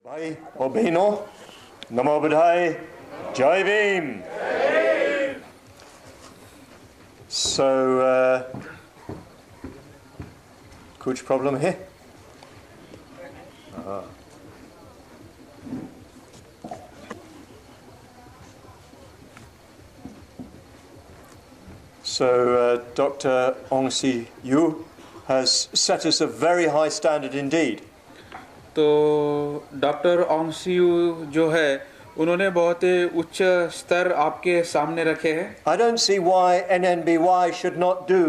भाई और बहनों, नमो बुद्धाय, जय भीम। So, कुछ प्रॉब्लम है? So, Dr. Ong Si Yu has set us a very high standard indeed. तो डॉक्टर ओंग सी यू जो है उन्होंने बहुत ही उच्च स्तर आपके सामने रखे हैं. I don't see why NNBY should not do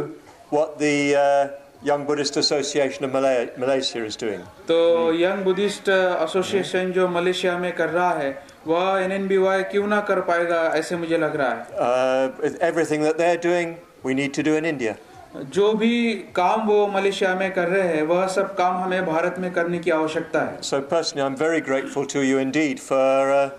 what the Young Buddhist Association of Malaysia is doing. तो यंग बुद्धिस्ट एसोसिएशन जो मलेशिया में कर रहा है वह एनएनबीवाई क्यों ना कर पाएगा, ऐसे मुझे लग रहा है. Everything that they're doing, we need to do in India. जो भी काम वो मलेशिया में कर रहे हैं वह सब काम हमें भारत में करने की आवश्यकता है. So personally, I'm very grateful to you indeed for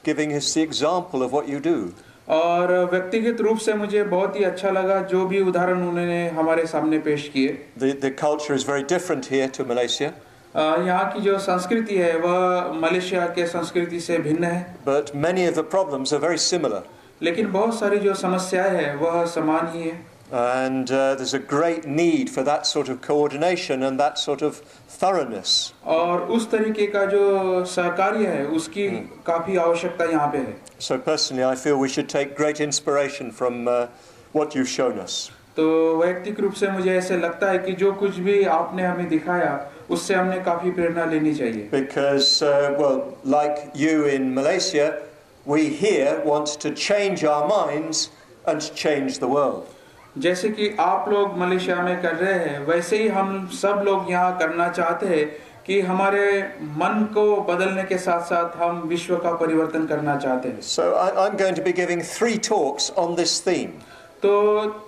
giving us the example of what you do. और व्यक्तिगत रूप से मुझे बहुत ही अच्छा लगा जो भी उदाहरण उन्होंने हमारे सामने पेश किए. The culture is very different here to Malaysia. यहाँ की जो संस्कृति है वह मलेशिया के संस्कृति से भिन्न है. But many of the problems are very similar. लेकिन बहुत सारी जो समस्याएं हैं वह समान ही है. And there's a great need for that sort of coordination and that sort of thoroughness. और उस तरीके का जो सहकार्य है उसकी काफी आवश्यकता यहाँ पे है. So personally, I feel we should take great inspiration from what you've shown us. तो वैयक्तिक रूप से मुझे ऐसे लगता है कि जो कुछ भी आपने हमें दिखाया उससे हमने काफी प्रेरणा लेनी चाहिए. Because, well, like you in Malaysia, we here want to change our minds and change the world. जैसे कि आप लोग मलेशिया में कर रहे हैं वैसे ही हम सब लोग यहाँ करना चाहते हैं कि हमारे मन को बदलने के साथ साथ हम विश्व का परिवर्तन करना चाहते हैं. So I'm going to be giving 3 talks on this theme. तो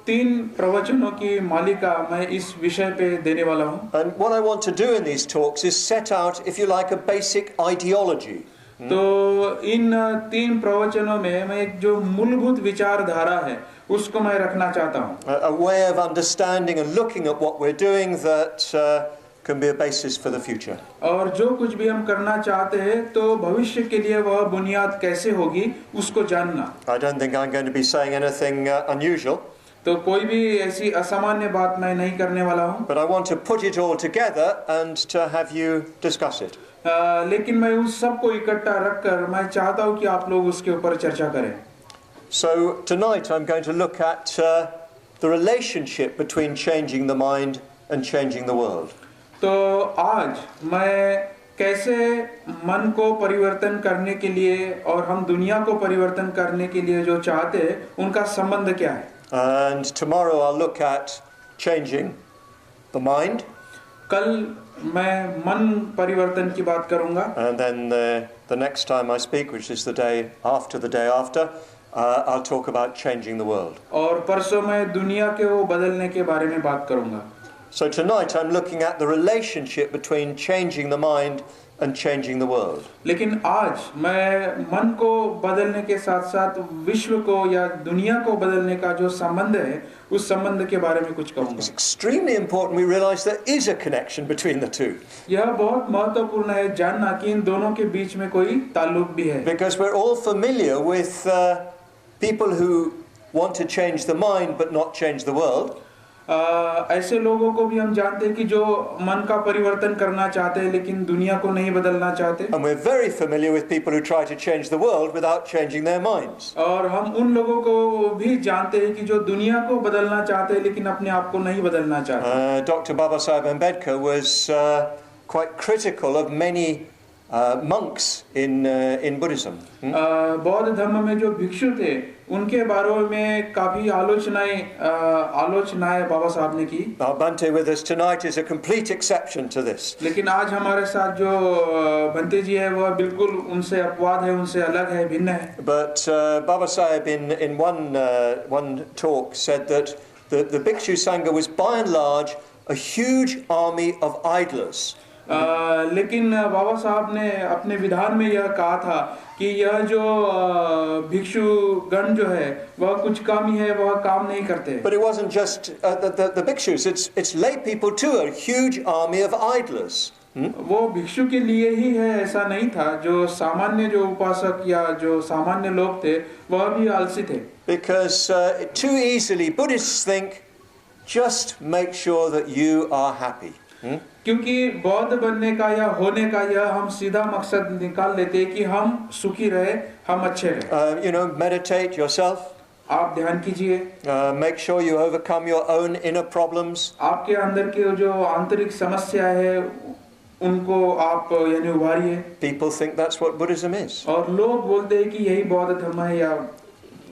3 प्रवचनों की मालिका मैं इस विषय पे देने वाला हूँ. And what I want to do in these talks is set out, if you like, a basic ideology. तो इन 3 प्रवचनों में मैं एक जो मूलभूत विचारधारा है उसको मैं रखना चाहता हूँ. A way of understanding and looking at what we're doing that can be a basis for the future. और जो कुछ भी हम करना चाहते हैं तो भविष्य के लिए वह बुनियाद कैसे होगी उसको जानना. I don't think I'm going to be saying anything unusual. तो कोई भी ऐसी असामान्य बात मैं नहीं करने वाला हूँ. But I want to put it all together and to have you discuss it. लेकिन मैं उस सब को इकट्ठा रखकर मैं चाहता हूँ कि आप लोग उसके ऊपर चर्चा करें. So tonight I'm going to look at the relationship between changing the mind and changing the world. तो आज मैं कैसे मन को परिवर्तन करने के लिए और हम दुनिया को परिवर्तन करने के लिए जो चाहते हैं उनका संबंध क्या है. And tomorrow I'll look at changing the mind. कल मैं मन परिवर्तन की बात करूंगा. And then the next time I speak, which is the day after, I'll talk about changing the world. और परसों मैं दुनिया के वो बदलने के बारे में बात करूंगा. So tonight I'm looking at the relationship between changing the mind and changing the world. लेकिन आज मैं मन को बदलने के साथ साथ विश्व को या दुनिया को बदलने का जो संबंध है उस संबंध के बारे में कुछ कहूंगा. It's extremely important we realize there is a connection between the two. यह बहुत महत्वपूर्ण है जानना कि इन दोनों के बीच में कोई ताल्लुक भी है. Because we're all familiar with people who want to change the mind but not change the world. ऐसे लोगों को भी हम जानते हैं कि जो मन का परिवर्तन करना चाहते हैं लेकिन दुनिया को नहीं बदलना चाहते. And we're very familiar with people who try to change the world without changing their minds. और हम उन लोगों को भी जानते हैं कि जो दुनिया को बदलना चाहते हैं लेकिन अपने आप को नहीं बदलना चाहते. Dr. Babasaheb Ambedkar was quite critical of many monks in Buddhism. बौद्ध धर्म में जो भिक्षु थे उनके बारे में काफी आलोचनाएं बाबा साहब ने की. Bhante with us tonight is a complete exception to this. लेकिन आज हमारे साथ जो भंते जी है वह बिल्कुल उनसे अपवाद है, उनसे अलग है, भिन्न है. But Baba Sahib in one talk said that the Bhikshu Sangha was by and large a huge army of idlers. लेकिन बाबा साहब ने अपने विधान में यह कहा था कि यह जो भिक्षु गण जो है वह कुछ काम ही है, वह काम नहीं करते. But it wasn't just the bhikshus, it's lay people too, a huge army of idlers. वो भिक्षु के लिए ही है ऐसा नहीं था, जो सामान्य जो उपासक या जो सामान्य लोग थे वह भी आलसी थे। Because too easily Buddhists think, just make sure that you are happy. क्योंकि बौद्ध बनने का या होने का यह हम सीधा मकसद निकाल लेते हैं कि हम सुखी रहे, हम अच्छे रहे। Meditate yourself. आप ध्यान कीजिए। Make sure you overcome your own inner problems. आपके अंदर के जो आंतरिक समस्या है उनको आप यानी उभारिए। People think that's what Buddhism is. और लोग बोलते हैं कि यही बौद्ध धर्म है या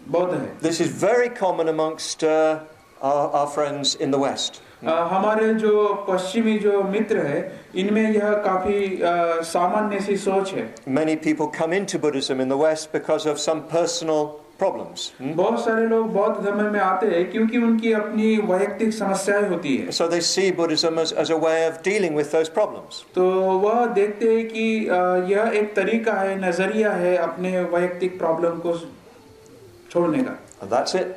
बौद्ध है। This is very common amongst our friends in the West. हमारे जो पश्चिमी जो मित्र है इनमें यह काफी सामान्य सी सोच है। Many people come into Buddhism in the West because of some personal problems. बहुत सारे लोग बौद्ध धर्म में आते हैं क्योंकि उनकी अपनी वैयक्तिक समस्याएं होती है। So they see Buddhism as a way of dealing with those problems. तो वह देखते हैं कि यह एक तरीका है, नजरिया है अपने वैयक्तिक प्रॉब्लम को छोड़ने का। And that's it.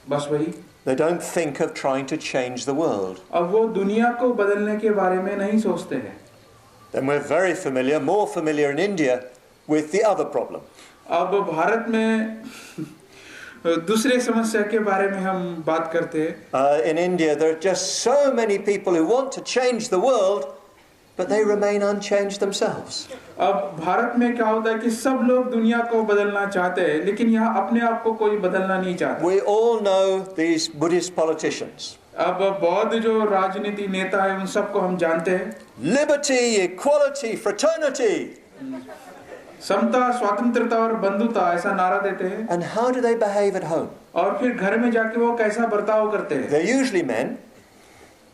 बस वही। They don't think of trying to change the world. अब वो दुनिया को बदलने के बारे में नहीं सोचते हैं। Then we're very familiar, more familiar in India, with the other problem. अब भारत में दूसरे समस्या के बारे में हम बात करते हैं। In India, there are just so many people who want to change the world, but they remain unchanged themselves. अब भारत में क्या होता है कि सब लोग दुनिया को बदलना चाहते हैं, लेकिन यहाँ अपने आप को कोई बदलना नहीं चाहता। We all know these Buddhist politicians. अब बौद्ध जो राजनीति नेता है उन सबको हम जानते हैं। Liberty, equality, fraternity. समता, स्वतंत्रता और बंधुता ऐसा नारा देते हैं। And how do they behave at home? और फिर घर में जाके वो कैसा बर्ताव करते हैं? They're usually men.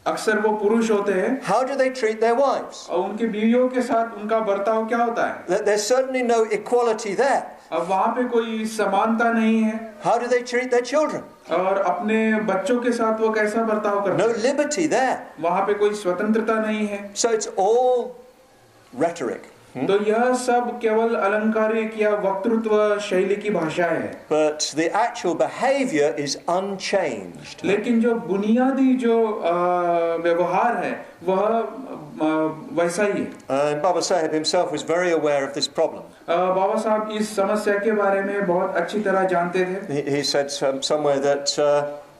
अक्सर वो पुरुष होते हैं। How do they treat their wives? और उनकी बीवियों के साथ उनका बर्ताव क्या होता है? There's certainly no equality there. अब वहाँ पे कोई समानता नहीं है। How do they treat their children? और अपने बच्चों के साथ वो कैसा बर्ताव करते हैं? No liberty there. वहाँ पे कोई स्वतंत्रता नहीं है। So it's all rhetoric. तो यह सब केवल अलंकारिक या वक्तृत्व शैली की भाषा है। But the actual behavior is unchanged. लेकिन जो बुनियादी जो व्यवहार है वह वैसा ही है। And Baba Sahib himself was very aware of this problem. बाबा साहब इस समस्या के बारे में बहुत अच्छी तरह जानते थे। He said somewhere that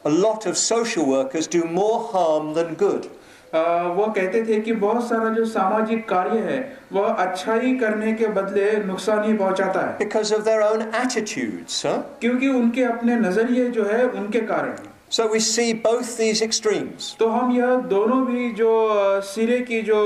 a lot of social workers do more harm than good. वो कहते थे कि बहुत सारा जो सामाजिक कार्य है वह अच्छाई करने के बदले नुकसान ही पहुंचाता है। Because of their own attitudes. क्योंकि उनके अपने नजरिए जो है उनके कारण। So we see both these extremes. तो हम यह दोनों भी जो सिरे की जो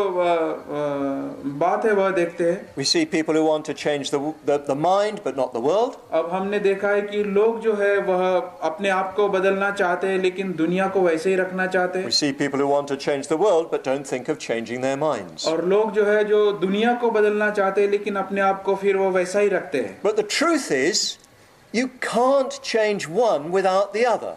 बात है वह देखते हैं। We see people who want to change the mind but not the world. अब हमने देखा है कि लोग जो है वह अपने आप को बदलना चाहते हैं लेकिन दुनिया को वैसे ही रखना चाहते हैं। We see people who want to change the world but don't think of changing their minds. और लोग जो है जो दुनिया को बदलना चाहते हैं लेकिन अपने आप को फिर वो वैसा ही रखते हैं। But the truth is, you can't change one without the other.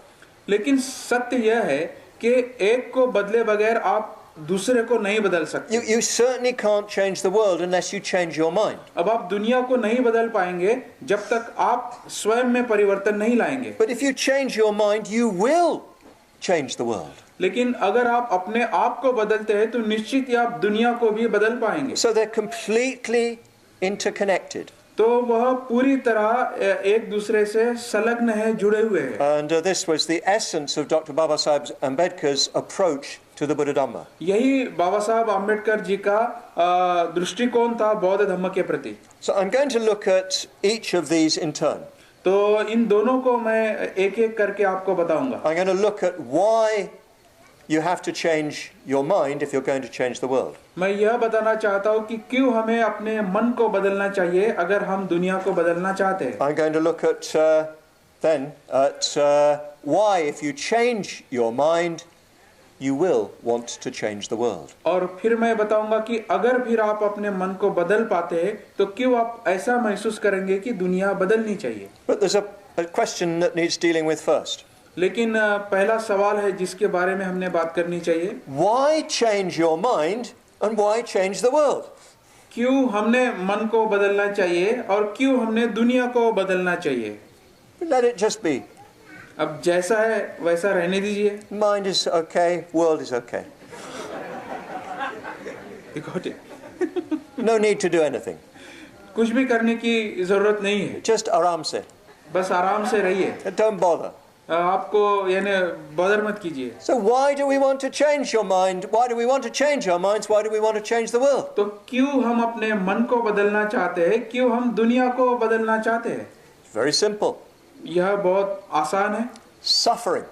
लेकिन सत्य यह है कि एक को बदले बगैर आप दूसरे को नहीं बदल सकते। You certainly can't change the world unless you change your mind. अब आप दुनिया को नहीं बदल पाएंगे जब तक आप स्वयं में परिवर्तन नहीं लाएंगे। But if you change your mind, you will change the world. लेकिन अगर आप अपने आप को बदलते हैं तो निश्चित ही आप दुनिया को भी बदल पाएंगे। So they're completely interconnected. तो वह पूरी तरह एक दूसरे से संलग्न है, जुड़े हुए हैं। And this was the essence of Dr. Baba Sahib Ambedkar's approach to the Buddha Dhamma. यही बाबा साहब आम्बेडकर जी का दृष्टिकोण था बौद्ध धर्म के प्रति। So I'm going to look at each of these in turn. तो इन दोनों को मैं एक एक करके आपको बताऊंगा। I'm going to look at why you have to change your mind if you're going to change the world. मैं यह बताना चाहता हूँ कि क्यों हमें अपने मन को बदलना चाहिए अगर हम दुनिया को बदलना चाहते हैं। I'm going to look at then at why if you change your mind you will want to change the world. और फिर मैं बताऊंगा कि अगर फिर आप अपने मन को बदल पाते हैं तो क्यों आप ऐसा महसूस करेंगे कि दुनिया बदलनी चाहिए। But there's a question that needs dealing with first. लेकिन पहला सवाल है जिसके बारे में हमने बात करनी चाहिए। Why change your mind and why change the world? क्यों हमने मन को बदलना चाहिए और क्यों हमने दुनिया को बदलना चाहिए। Let it just be. अब जैसा है वैसा रहने दीजिए। Mind is okay, world is okay. You got it. No need to do anything. कुछ भी करने की जरूरत नहीं है, Just आराम से. बस आराम से रहिए, Don't bother. आपको यानी बदर मत कीजिए. So why do we want to change your mind? Why do we want to change our minds? Why do we want to change the world? तो क्यों हम अपने मन को बदलना चाहते हैं, क्यों हम दुनिया को बदलना चाहते हैं? It's very simple. यह बहुत आसान है. Suffering.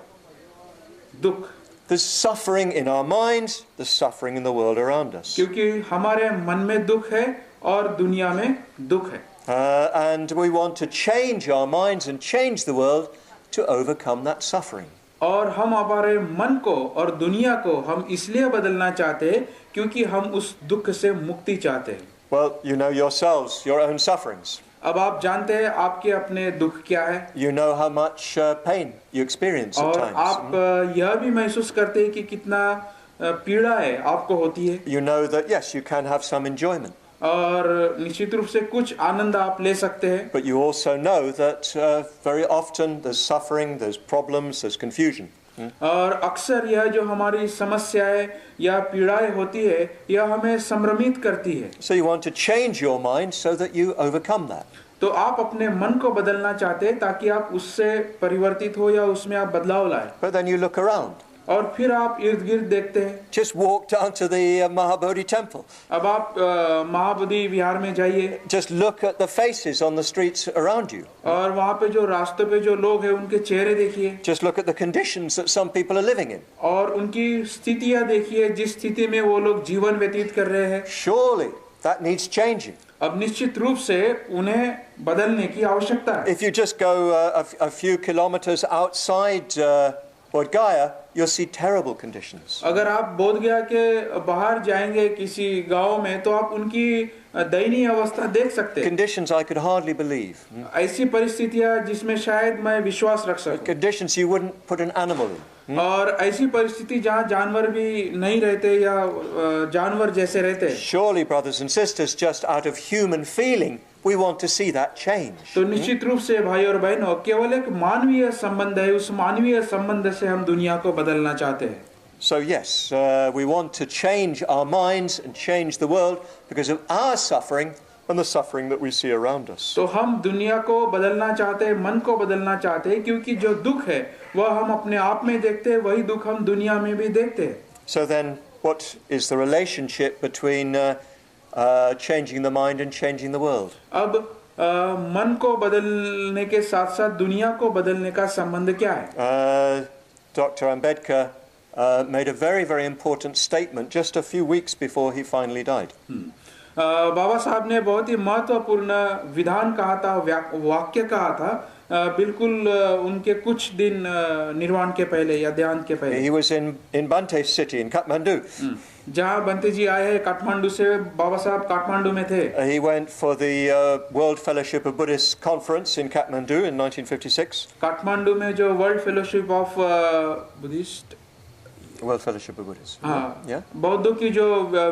दुख, There's suffering in our minds, there's suffering in the world around us. क्योंकि हमारे मन में दुख है और दुनिया में दुख है. And we want to change our minds and change the world to overcome that suffering. और हम हमारे मन को और दुनिया को हम इसलिए बदलना चाहते हैं क्योंकि हम उस दुख से मुक्ति चाहते हैं. Well, you know yourselves, your own sufferings. अब आप जानते हैं आपके अपने दुख क्या है. You know how much pain you experience at और times. आप यह भी महसूस करते हैं कि कितना पीड़ा है आपको होती है. You know that yes, you can have some enjoyment. और निश्चित रूप से कुछ आनंद आप ले सकते हैं. But you also know that very often there's suffering, there's problems, there's confusion. और अक्सर यह जो हमारी समस्याएं या पीड़ाएं होती है यह हमें संभ्रमित करती है. So you want to change your mind so that you overcome that. तो आप अपने मन को बदलना चाहते हैं ताकि आप उससे परिवर्तित हो या उसमें आप बदलाव लाए. But then you look around. और फिर आप इर्द गिर्द देखते हैं. Just walk down to the Mahabodhi temple. अब आप महाबोधि विहार में जाइए. Just look at the faces on the streets around you. और वहाँ पे जो रास्तों पे जो लोग हैं उनके चेहरे देखिए. Just look at the conditions that some people are living in. और उनकी स्थितियाँ देखिए जिस स्थिति में वो लोग जीवन व्यतीत कर रहे हैं. Surely that needs changing. अब निश्चित रूप से उन्हें बदलने की आवश्यकता है. If you just go a few kilometers outside Buddhagaya, you'll see terrible conditions. अगर आप बोधगया के बाहर जाएंगे किसी गांव में तो आप उनकी दयनीय अवस्था देख सकते हैं. Conditions I could hardly believe. ऐसी परिस्थितियां जिसमें शायद मैं विश्वास रख सकूं. Conditions you wouldn't put an animal in. और ऐसी परिस्थिति जहां जानवर भी नहीं रहते या जानवर जैसे रहते हैं. Surely, brothers and sisters, just out of human feeling, we want to see that change. तो निश्चित रूप से भाई और बहनों केवल एक मानवीय संबंध है, उस मानवीय संबंध से हम दुनिया को बदलना चाहते हैं. So yes, we want to change our minds and change the world because of our suffering and the suffering that we see around us. तो हम दुनिया को बदलना चाहते हैं, मन को बदलना चाहते हैं क्योंकि जो दुख है वह हम अपने आप में देखते हैं, वही दुख हम दुनिया में भी देखते हैं. So then, what is the relationship between changing the mind and changing the world? अब मन को बदलने के साथ-साथ दुनिया को बदलने का संबंध क्या है? Dr. Ambedkar made a very, very important statement just a few weeks before he finally died. बाबा साहब ने बहुत ही महत्वपूर्ण विधान कहा था, वाक्य कहा था, बिल्कुल उनके कुछ दिन निर्वाण के पहले या देहांत के पहले. He was in Bante city in Kathmandu. जहाँ बंते जी आए हैं काठमांडू से, बाबा साहब काठमांडू में थे. He went for the World Fellowship of Buddhists conference in Kathmandu in 1956. Kathmandu में जो world fellowship of Buddhist, World Fellowship of Buddhists. हाँ, Yeah. बौद्धों की जो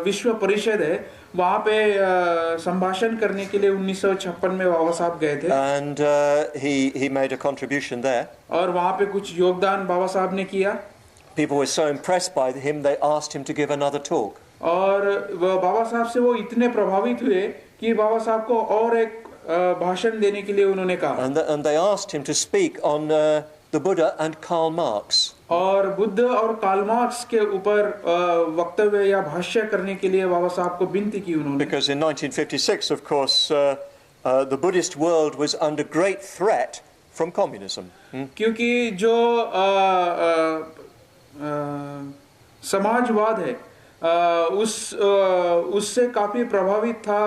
विश्व परिषद है वहाँ पे संभाषण करने के लिए 1956 में बाबा साहब गए थे. And he made a contribution there. और वहाँ पे कुछ योगदान बाबा साहब ने किया. People were so impressed by him, they asked him to give another talk. और बाबा साहब से वो इतने प्रभावित हुए कि बाबा साहब को और एक भाषण देने के लिए उन्होंने कहा. And they asked him to speak on the Buddha and Karl Marx. और बुद्ध और कार्ल मार्क्स के ऊपर वक्तव्य या भाष्य करने के लिए बाबा साहब को विनती की उन्होंने. Because in 1956, of course, the Buddhist world was under great threat from communism. क्योंकि जो समाजवाद है उससे काफी प्रभावित था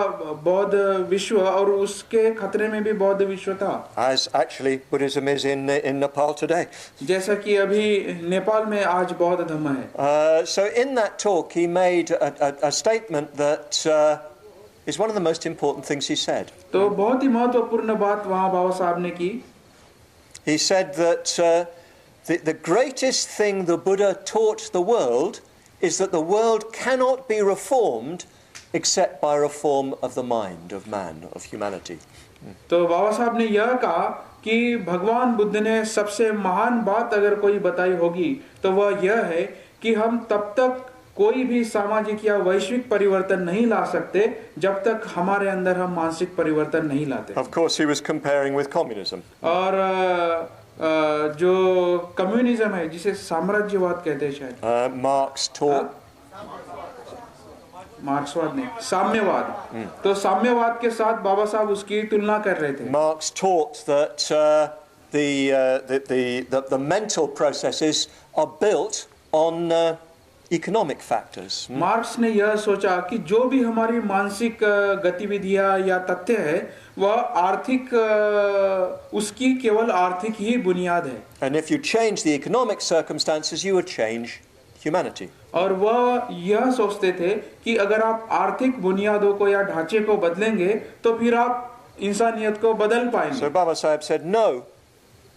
बौद्ध विश्व, और उसके खतरे में भी बौद्ध विश्व था. As actually Buddhism is in Nepal today. जैसा कि अभी नेपाल में आज बौद्ध धर्म है. So in that talk he made a statement that is one of the most important things he said. तो बहुत ही महत्वपूर्ण बात वहाँ बाबा साहब ने की. He said that the greatest thing the Buddha taught the world is that the world cannot be reformed except by reform of the mind of man, of humanity. तो बाबा साहब ने यह कहा कि भगवान बुद्ध ने सबसे महान बात अगर कोई बताई होगी तो वह यह है कि हम तब तक कोई भी सामाजिक या वैश्विक परिवर्तन नहीं ला सकते जब तक हमारे अंदर हम मानसिक परिवर्तन नहीं लाते। Of course, he was comparing with communism. और जो कम्युनिज्म है जिसे साम्राज्यवाद कहते हैं शायद, Marx taught. मार्क्सवाद नहीं, साम्यवाद। तो साम्यवाद के साथ बाबा साहब उसकी तुलना कर रहे थे। Marx taught that the mental processes are built on economic factors. Marks ने यह सोचा कि जो भी हमारी मानसिक गतिविधियां या तथ्य है वह आर्थिक, उसकी केवल आर्थिक ही बुनियाद है। And if you change the economic circumstances, you would change humanity. और वह यह सोचते थे कि अगर आप आर्थिक बुनियादों को या ढांचे को बदलेंगे तो फिर आप इंसानियत को बदल पाएंगे। So Baba Sahib said, no,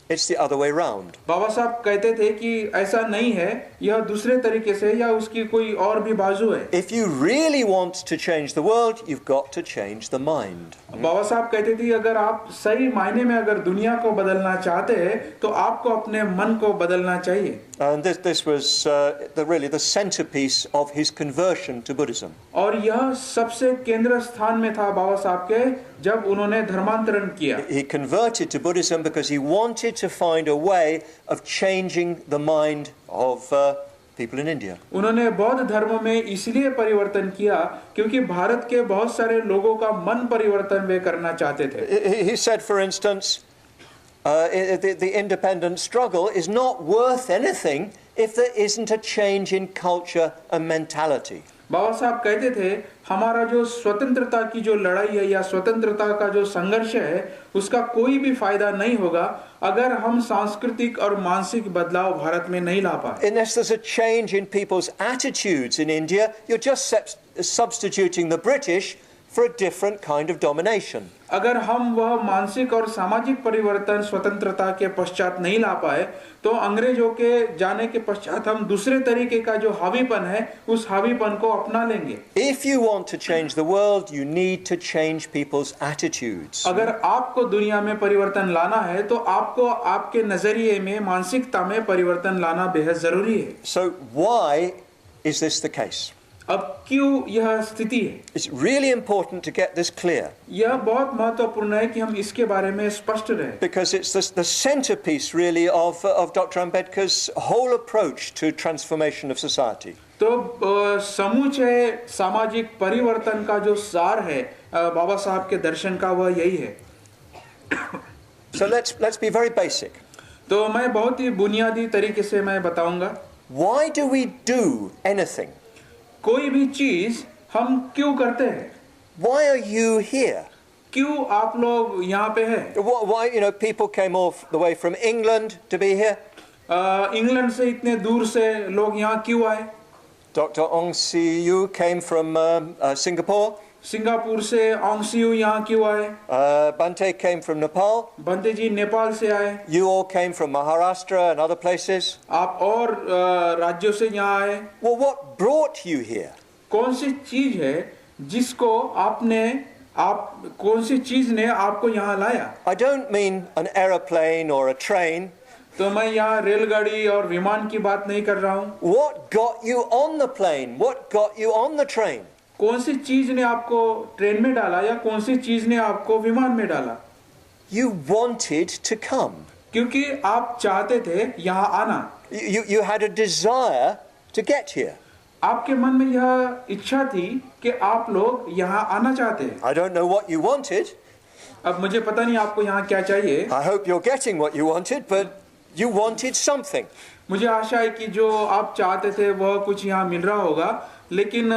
it's the other way round. बाबा साहब कहते थे कि ऐसा नहीं है, यह दूसरे तरीके से या उसकी कोई और भी बाजू है। If you really want to change the world, you've got to change the mind. बाबा साहब कहते थे अगर आप सही मायने में अगर दुनिया को बदलना चाहते हैं तो आपको अपने मन को बदलना चाहिए। And this was really the centerpiece of his conversion to Buddhism. और यह सबसे केंद्र स्थान में था बाबा साहब के जब उन्होंने धर्मांतरण किया। He converted to Buddhism because he wanted to find a way of changing the mind of people in India. उन्होंने बौद्ध धर्म में इसलिए परिवर्तन किया क्योंकि भारत के बहुत सारे लोगों का मन परिवर्तन वे करना चाहते थे। He said, for instance, the independent struggle is not worth anything if there isn't a change in culture and mentality. बाबा साहब कहते थे हमारा जो स्वतंत्रता की जो लड़ाई है या स्वतंत्रता का जो संघर्ष है उसका कोई भी फायदा नहीं होगा अगर हम सांस्कृतिक और मानसिक बदलाव भारत में नहीं ला पाए। Unless there's a change in people's attitudes in India, you're just substituting the British for a different kind of domination. अगर हम वह मानसिक और सामाजिक परिवर्तन स्वतंत्रता के पश्चात नहीं ला पाए तो अंग्रेजों के जाने के पश्चात हम दूसरे तरीके का जो हावीपन है उस हावीपन को अपना लेंगे। If you want to change the world, you need to change people's attitudes. अगर आपको दुनिया में परिवर्तन लाना है तो आपको आपके नजरिए में मानसिकता में परिवर्तन लाना बेहद जरूरी है। So why is this the case? अब क्यों यह स्थिति है? It's really important to get this clear. यह बहुत महत्वपूर्ण है कि हम इसके बारे में स्पष्ट रहें। Because it's the centerpiece really of Dr. Ambedkar's whole approach to transformation of society. तो समूचे सामाजिक परिवर्तन का जो सार है बाबा साहब के दर्शन का वह यही है। So let's be very basic. तो मैं बहुत ही बुनियादी तरीके से मैं बताऊंगा। Why do we do anything? कोई भी चीज हम क्यों करते हैं? Why are you here? क्यों आप लोग यहाँ पे हैं? Why people came all the way from England to be here? England से इतने दूर से लोग यहाँ क्यों आए? Dr. Ong Siu came from Singapore. Singapore से ओंग सियू यहाँ क्यों आए? Bante came from Nepal. Bhante जी नेपाल से आए। You all came from Maharashtra and other places. आप और राज्यों से यहाँ आए। Well, what brought you here? कौन सी चीज है जिसको कौन सी चीज ने आपको यहाँ लाया? I don't mean an aeroplane or a train. तो मैं यहाँ रेलगाड़ी और विमान की बात नहीं कर रहा हूँ। What got you on the plane? What got you on the train? कौन सी चीज ने आपको ट्रेन में डाला या कौन सी चीज ने आपको विमान में डाला? You wanted to come. क्योंकि आप चाहते थे यहाँ आना। You had a desire to get here. आपके मन में यह इच्छा थी कि आप लोग यहाँ आना चाहते हैं। I don't know what you wanted. अब मुझे पता नहीं आपको यहाँ क्या चाहिए। I hope you're getting what you wanted, but you wanted something. मुझे आशा है कि जो आप चाहते थे वह कुछ यहाँ मिल रहा होगा, लेकिन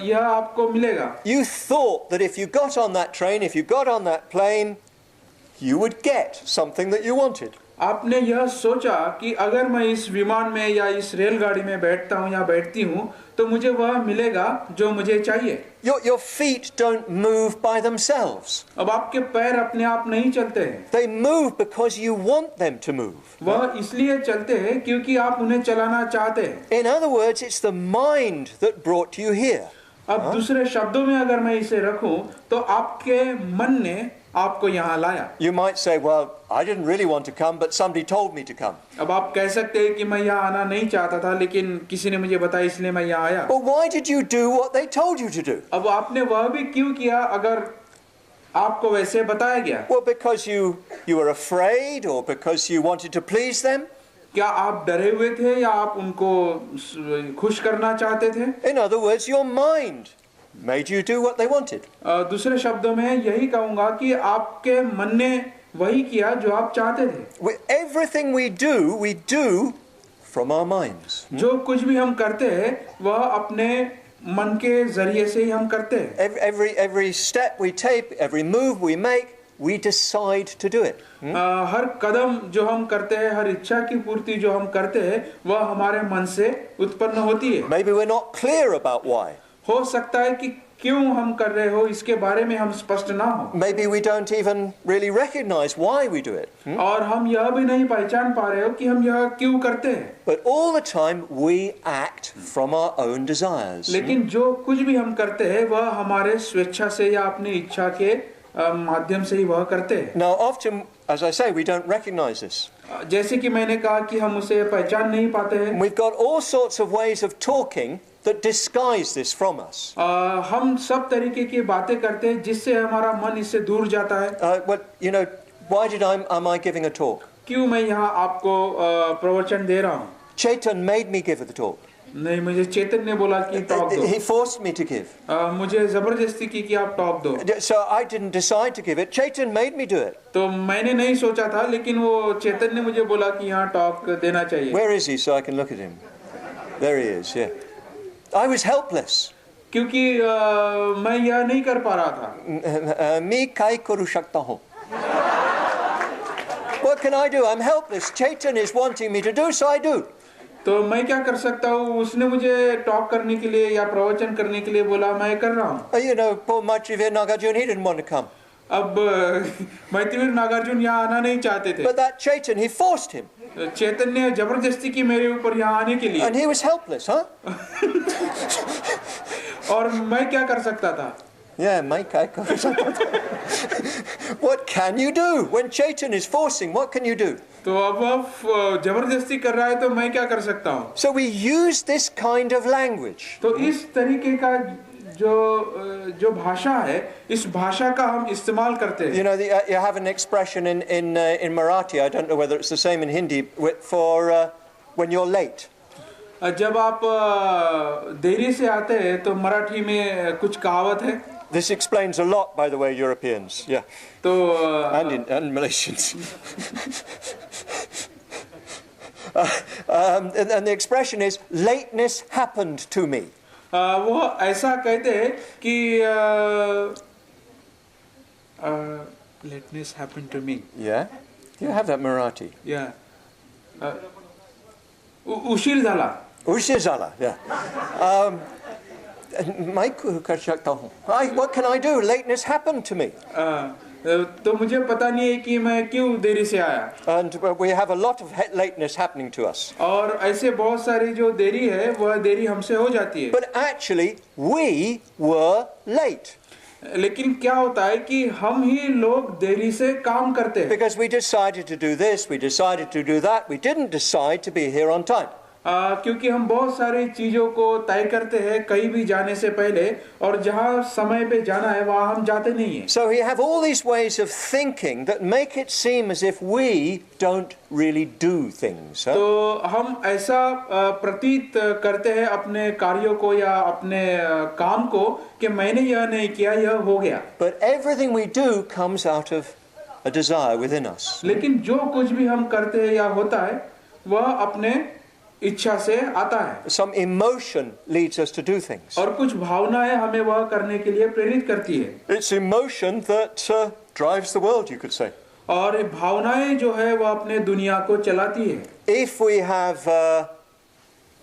यह आपको मिलेगा। You thought that if you got on that train, if you got on that plane, you would get something that you wanted. आपने यह सोचा कि अगर मैं इस विमान में या इस रेलगाड़ी में बैठता हूँ या बैठती हूँ तो मुझे वह मिलेगा जो मुझे चाहिए। Your feet don't move by themselves. अब आपके पैर अपने आप नहीं चलते हैं। They move because you want them to move. वह इसलिए चलते हैं क्योंकि आप उन्हें चलाना चाहते हैं। In other words, it's the mind that brought you here. अब दूसरे शब्दों में अगर मैं इसे रखूं तो आपके मन ने आपको यहाँ लाया. You might say, well, I didn't really want to come, but somebody told me to come. अब आप कह सकते हैं कि मैं यहाँ आना नहीं चाहता था, लेकिन किसी ने मुझे बताया इसलिए मैं यहाँ आया. But why did you do what they told you to do? अब आपने वह भी क्यों किया अगर आपको वैसे बताया गया? Well, because you were afraid, or because you wanted to please them. क्या आप डरे हुए थे या आप उनको खुश करना चाहते थे? In other words, your mind made you do what they wanted. दूसरे शब्दों में यही कहूँगा कि आपके मन ने वही किया जो आप चाहते थे. Everything we do from our minds. जो कुछ भी हम करते हैं वह अपने मन के जरिए से ही हम करते हैं. Every step we take, every move we make, we decide to do it. हर कदम जो हम करते हैं, हर इच्छा की पूर्ति जो हम करते हैं, वह हमारे मन से उत्पन्न होती है. Maybe we're not clear about why. हो सकता है कि क्यों हम कर रहे हो इसके बारे में हम स्पष्ट ना हो. Maybe we don't even really recognize why we do it. और हम यह भी नहीं पहचान पा रहे हो कि हम यह क्यों करते हैं. But all the time we act from our own desires. लेकिन जो कुछ भी हम करते हैं वह हमारे स्वेच्छा से या अपनी इच्छा के माध्यम से ही वह करते हैं. Now often, as I say, we don't recognize this. जैसे कि मैंने कहा कि हम उसे पहचान नहीं पाते हैं. We've got all sorts of ways of talking that disguise this from us. हम सब तरीके की बातें करते हैं जिससे हमारा मन इससे दूर जाता है. Well, you know, why am I giving a talk? क्यों मैं यहाँ आपको प्रवचन दे रहा हूँ? Chaitan made me give the talk. नहीं, मुझे चेतन ने बोला कि टॉक दो. He forced me to give. मुझे जबरदस्ती की कि आप टॉक दो. So I didn't decide to give it. Chaitan made me do it. तो मैंने नहीं सोचा था, लेकिन वो चेतन ने मुझे बोला कि यहाँ टॉक देना चाहिए. Where is he so I can look at him? There he is. Yeah. I was helpless. क्योंकि मैं यह नहीं कर पा रहा था. मैं क्या करू सकता हूँ? What can I do? I'm helpless. Chaitan is wanting me to do, so I do. तो मैं क्या कर सकता हूँ? उसने मुझे टॉक करने के लिए या प्रवचन करने के लिए बोला, मैं कर रहा हूँ. You know, poor Maitreya Nagarjuna, he didn't want to come. अब मैत्रेय नागार्जुन यहाँ आना नहीं चाहते थे. But that Chaitan, he forced him. चेतन ने जबरदस्ती की मेरे ऊपर यहाँ आने के लिए. And he was helpless, huh? और मैं क्या कर सकता था? Yeah, what can you do when Chaitan is forcing? What can you do? तो अब वह जबरदस्ती कर रहा है तो मैं क्या कर सकता हूँ? So we use this kind of language. तो इस तरीके का जो भाषा है, इस भाषा का हम इस्तेमाल करते हैं. You know, you have an expression in Marathi. I don't know whether it's the same in Hindi for when you're late. जब आप देरी से आते हैं तो मराठी में कुछ कहावत है. This explains a lot, by the way, Europeans. Yeah. तो and Malaysians. And the expression is, lateness happened to me. वो ऐसा कहते हैं कि lateness happened to me. Yeah? You have that Marathi. Yeah. उशीर झाला. Ushir zala, yeah. What can I do? Lateness happened to me. तो मुझे पता नहीं है कि मैं क्यों देरी से आया. And we have a lot of lateness happening to us. और ऐसे बहुत सारी जो देरी है वह देरी हमसे हो जाती है. But actually we were late. लेकिन क्या होता है कि हम ही लोग देरी से काम करते हैं. Because we decided to do this, we decided to do that, we didn't decide to be here on time. क्योंकि हम बहुत सारी चीजों को तय करते हैं कहीं भी जाने से पहले, और जहाँ समय पे जाना है वहाँ हम जाते नहीं हैं. So we have all these ways of thinking that make it seem as if we don't really do things. तो हम ऐसा प्रतीत करते हैं अपने कार्यों को या अपने काम को कि मैंने यह नहीं किया, यह हो गया. But everything we do comes out of a desire within us. लेकिन जो कुछ भी हम करते हैं या होता है वह अपने इच्छा से आता है. Some emotion leads us to do things. और कुछ भावनाएं हमें वह करने के लिए प्रेरित करती है. It's emotion that drives the world, you could say. और भावनाएं जो है वह अपने दुनिया को चलाती है. If we have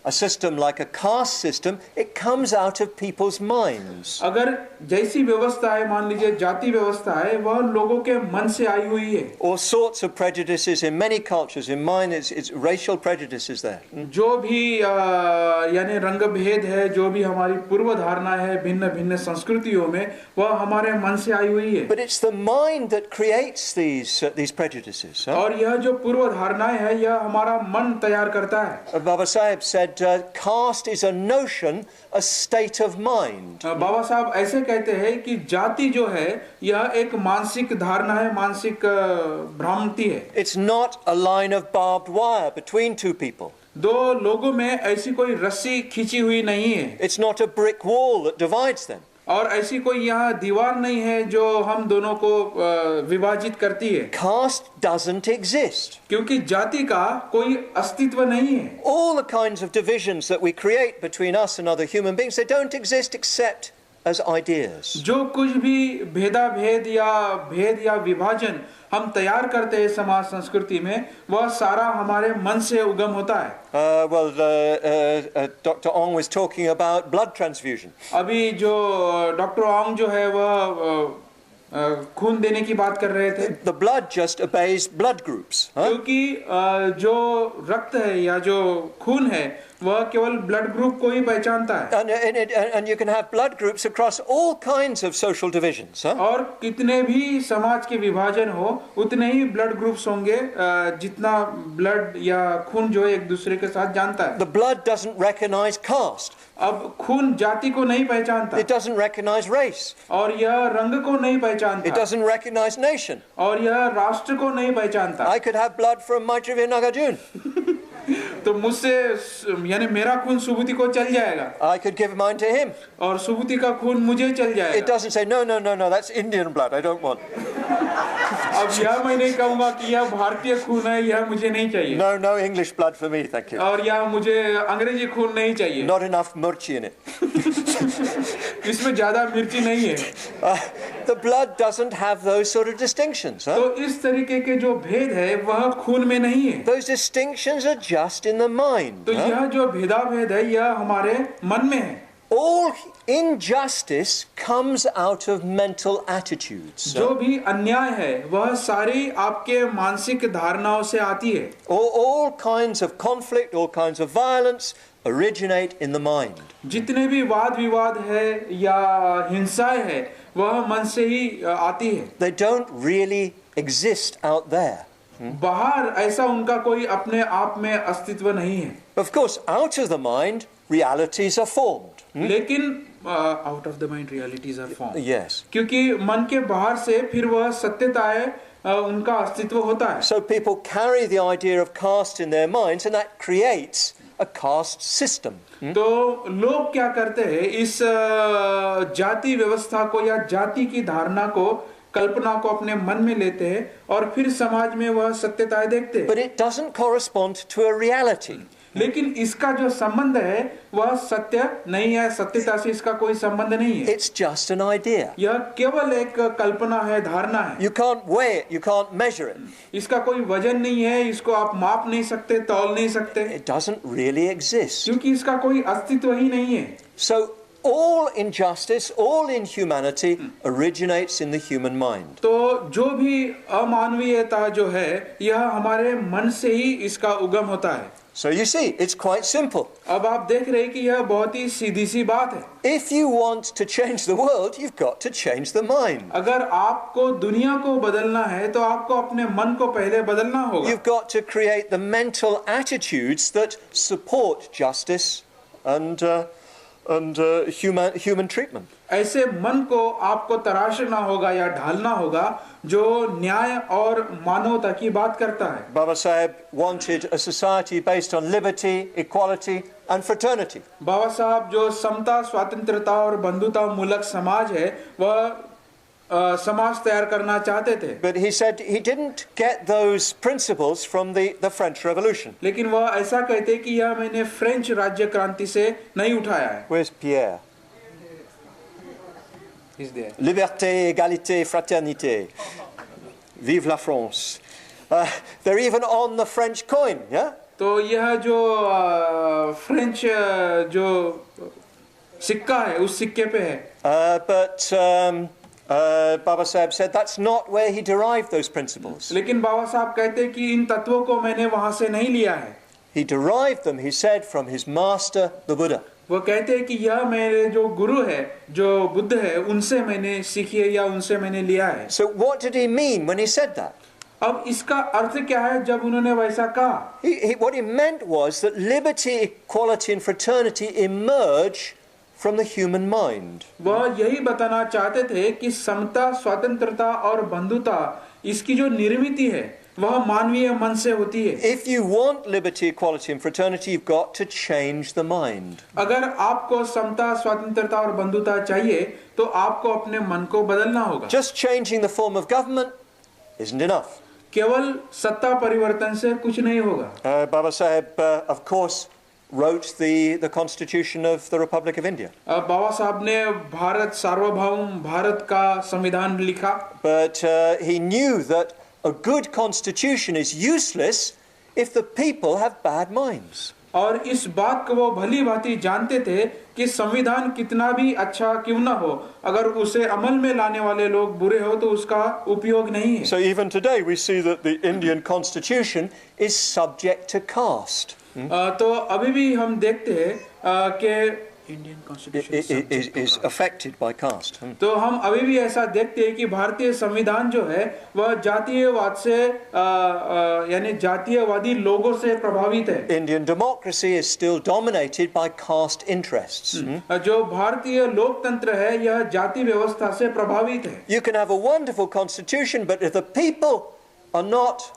a system like a caste system, it comes out of people's minds. अगर जैसी व्यवस्था है, मान लीजिए जाति व्यवस्था है, वह लोगों के मन से आई हुई है. All sorts of prejudices in many cultures. In mine, it's racial prejudices there. जो भी यानी रंग भेद है, जो भी हमारी पूर्व धारणा है भिन्न भिन्न संस्कृतियों में, वह हमारे मन से आई हुई है. But it's the mind that creates these prejudices. और यह जो पूर्व धारणाएं है, यह हमारा मन तैयार करता है. Baba Sahib said, caste is a notion, a state of mind. बाबा साहब ऐसे कहते हैं कि जाति जो है, यह एक मानसिक धारणा है, मानसिक भ्रांति है. It's not a line of barbed wire between two people. दो लोगों में ऐसी कोई रस्सी खींची हुई नहीं है. It's not a brick wall that divides them. और ऐसी कोई यहाँ दीवार नहीं है जो हम दोनों को विभाजित करती है. Caste doesn't exist. क्योंकि जाति का कोई अस्तित्व नहीं है. All the kinds of divisions that we create between us and other human beings, they don't exist except as ideas. जो कुछ भी भेद या विभाजन हम तैयार करते हैं समाज संस्कृति में, वह सारा हमारे मन से उगम होता है. Dr. Ong was talking about blood transfusion. अभी जो डॉक्टर ओंग जो है वह खून देने की बात कर रहे थे. The blood just obeys blood groups. क्योंकि जो रक्त है या जो खून है, वह केवल ब्लड ग्रुप को ही पहचानता है. And you can have blood groups across all kinds of social divisions. और कितने भी समाज के विभाजन हो, उतने ही ब्लड ग्रुप्स होंगे जितना ब्लड या खून जो एक दूसरे के साथ जानता है. The blood doesn't recognize caste. अब खून जाति को नहीं पहचानता. It doesn't recognize race. और यह रंग को नहीं पहचानता. It doesn't recognize nation. और यह राष्ट्र को नहीं पहचानता. I could have blood from Maitreya Nagarjuna. तो मुझसे यानी मेरा खून सुबुति को चल जाएगा. I could give mine to him. और सुबुति का खून मुझे चल जाएगा. It doesn't say no, that's Indian blood, I don't want. अब यह मैं नहीं कहूँगा कि यह भारतीय खून है, यह मुझे नहीं चाहिए. No English blood for me, thank you. और यह मुझे अंग्रेजी खून नहीं चाहिए. Not enough mirchi in it. इसमें ज्यादा मिर्ची नहीं है. The blood doesn't have those sort of distinctions. तो इस तरीके के जो भेद है, वह खून में नहीं है. Those distinctions are just in the mind. तो यह जो भेदाभेद है, यह हमारे मन में है. All injustice comes out of mental attitudes. जो भी अन्याय है, वह सारी आपके मानसिक धारणाओं से आती है. All kinds of conflict, all kinds of violence originate in the mind. जितने भी वाद विवाद है या हिंसाएं है, वह मन से ही आती है. They don't really exist out there. बाहर ऐसा उनका कोई अपने आप में अस्तित्व नहीं है. Of course, out of the mind, realities are formed. लेकिन out of the mind realities are formed. Yes. क्योंकि मन के बाहर से फिर वह सत्यताएं उनका अस्तित्व होता है. So people carry the idea of caste in their minds, and that creates a caste system. तो लोग क्या करते हैं, इस जाति व्यवस्था को या जाति की धारणा को, कल्पना को अपने मन में लेते हैं और फिर समाज में वह सत्यताएं देखते हैं. But it doesn't correspond to a reality. लेकिन इसका जो संबंध है, वह सत्य नहीं है. सत्यता से इसका कोई संबंध नहीं है. It's just an idea. यह केवल एक कल्पना है, धारणा है. You can't weigh it, you can't measure it. इसका कोई वजन नहीं है, इसको आप माप नहीं सकते, तौल नहीं सकते. It doesn't really exist. क्योंकि इसका कोई अस्तित्व ही नहीं है. So all injustice, all inhumanity originates in the human mind. तो जो भी अमानवीयता जो है, यह हमारे मन से ही इसका उगम होता है. So you see, it's quite simple. अब आप देख रहे हैं कि यह बहुत ही सीधी सी बात है. If you want to change the world, you've got to change the mind. अगर आपको दुनिया को बदलना है, तो आपको अपने मन को पहले बदलना होगा. You've got to create the mental attitudes that support justice and human treatment. ऐसे मन को आपको तराशना होगा या ढालना होगा जो न्याय और मानवता की बात करता है. Baba Sahib wanted a society based on liberty, equality and fraternity. बाबा साहब जो समता, स्वतंत्रता और बंधुता मूलक समाज है, वह समाज तैयार करना चाहते थे. But he said he didn't get those principles from the French Revolution. लेकिन वह ऐसा कहते कि यह मैंने फ्रेंच राज्य क्रांति से नहीं उठाया है. Where's Pierre? He's there. Liberté, égalité, fraternité. Vive la France. They're even on the French coin, yeah? तो यह जो फ्रेंच जो सिक्का है उस सिक्के पे है. But Baba Sahib said that's not where he derived those principles. लेकिन बाबा साहब कहते हैं कि इन तत्वों को मैंने वहां से नहीं लिया है. He derived them, he said, from his master, the Buddha. वो कहते हैं कि यह मेरे जो गुरु है, जो बुद्ध है, उनसे मैंने सीखी है या उनसे मैंने लिया है. So what did he mean when he said that? अब इसका अर्थ क्या है जब उन्होंने वैसा कहा? What he meant was that liberty, equality and fraternity emerge from the human mind. वह यही बताना चाहते थे कि समता, स्वतंत्रता और बंधुता इसकी जो निर्मित है वह मानवीय मन से होती है. If you want liberty, equality and fraternity, you've got to change the mind. अगर आपको समता, स्वतंत्रता और बंधुता चाहिए तो आपको अपने मन को बदलना होगा. Just changing the form of government isn't enough. केवल सत्ता परिवर्तन से कुछ नहीं होगा. Baba Sahib, of course, wrote the Constitution of the Republic of India. बाबा साहब ने भारत सार्वभौम भारत का संविधान लिखा. But he knew that a good constitution is useless if the people have bad minds. और इस बात को वो भली भांति जानते थे कि संविधान कितना भी अच्छा क्यों ना हो, अगर उसे अमल में लाने वाले लोग बुरे हो तो उसका उपयोग नहीं है. So even today we see that the Indian constitution is subject to caste. तो अभी भी हम देखते हैं कि Indian constitution is affected by caste. तो हम अभी भी ऐसा देखते हैं कि भारतीय संविधान जो है वह जातीयवाद से यानी जातीयवादी लोगों से प्रभावित है. Indian democracy is still dominated by caste interests. जो भारतीय लोकतंत्र है यह जाति व्यवस्था से प्रभावित है. You can have a wonderful constitution, but if the people are not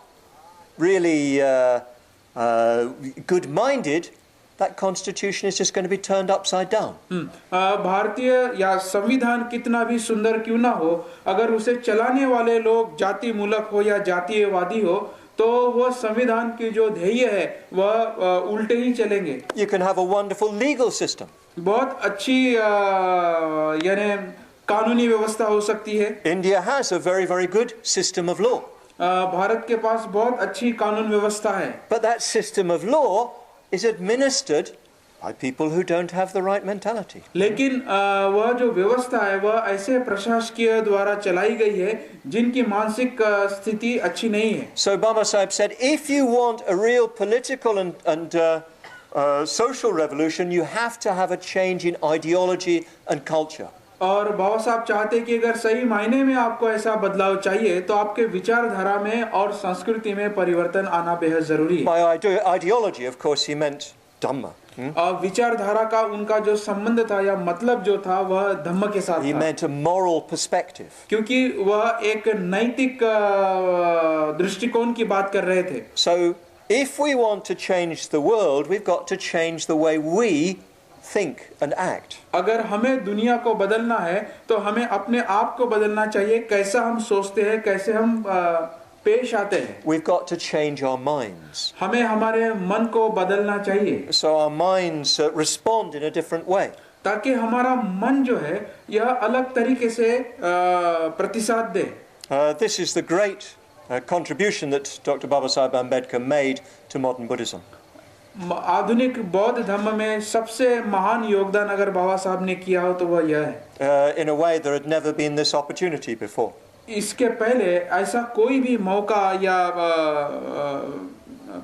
really good-minded, that constitution is just going to be turned upside down. भारतीय या संविधान कितना भी सुंदर क्यों ना हो, अगर उसे चलाने वाले लोग जाति मूलक हो या जातीयवादी हो तो वह संविधान की जो ध्येय है वह उल्टे ही चलेंगे. You can have a wonderful legal system. बहुत अच्छी यानी कानूनी व्यवस्था हो सकती है. India has a very, very good system of law. Bharat के पास बहुत अच्छी कानून व्यवस्था है. But that system of law is administered by people who don't have the right mentality. लेकिन वह जो व्यवस्था है वह ऐसे प्रशासकीय द्वारा चलाई गई है जिनकी मानसिक स्थिति अच्छी नहीं है. So Baba Sahib said, if you want a real political and social revolution, you have to have a change in ideology and culture. और बाबा साहब चाहते कि अगर सही मायने में आपको ऐसा बदलाव चाहिए तो आपके विचारधारा में और संस्कृति में परिवर्तन आना बेहद जरूरी है. By ideology, of course, he meant Dhamma. और विचारधारा का उनका जो संबंध था या मतलब जो था वह धम्म के साथ He था. meant a moral perspective. क्योंकि वह एक नैतिक दृष्टिकोण की बात कर रहे थे. So if we want to change the world, we've got to change the way we think and act. अगर हमें दुनिया को बदलना है तो हमें अपने आप को बदलना चाहिए, कैसा हम सोचते हैं, कैसे हम पेश आते हैं. We've got to change our minds. हमें हमारे मन को बदलना चाहिए. So our minds respond in a different way. ताकि हमारा मन जो है यह अलग तरीके से प्रतिसाद दे. This is the great contribution that Dr. Baba Sahib Ambedkar made to modern Buddhism. आधुनिक बौद्ध धर्म में सबसे महान योगदान अगर बाबा साहब ने किया हो तो वह यह है. In a way there had never been this opportunity before. इसके पहले ऐसा कोई भी मौका या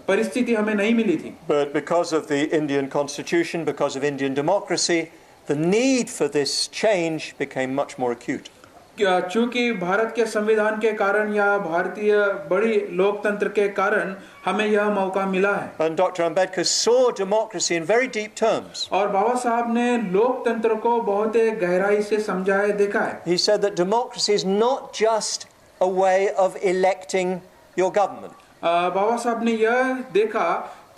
परिस्थिति हमें नहीं मिली थी. But because of the Indian constitution, because of Indian democracy, the need for this change became much more acute. चूंकि भारत के संविधान के कारण या भारतीय बड़ी लोकतंत्र के कारण हमें यह मौका मिला है. And Dr. Ambedkar saw democracy in very deep terms. और बाबा साहब ने लोकतंत्र को बहुत गहराई से समझाया देखा है. He said that democracy is not just a way of electing your government. बाबा साहब ने यह देखा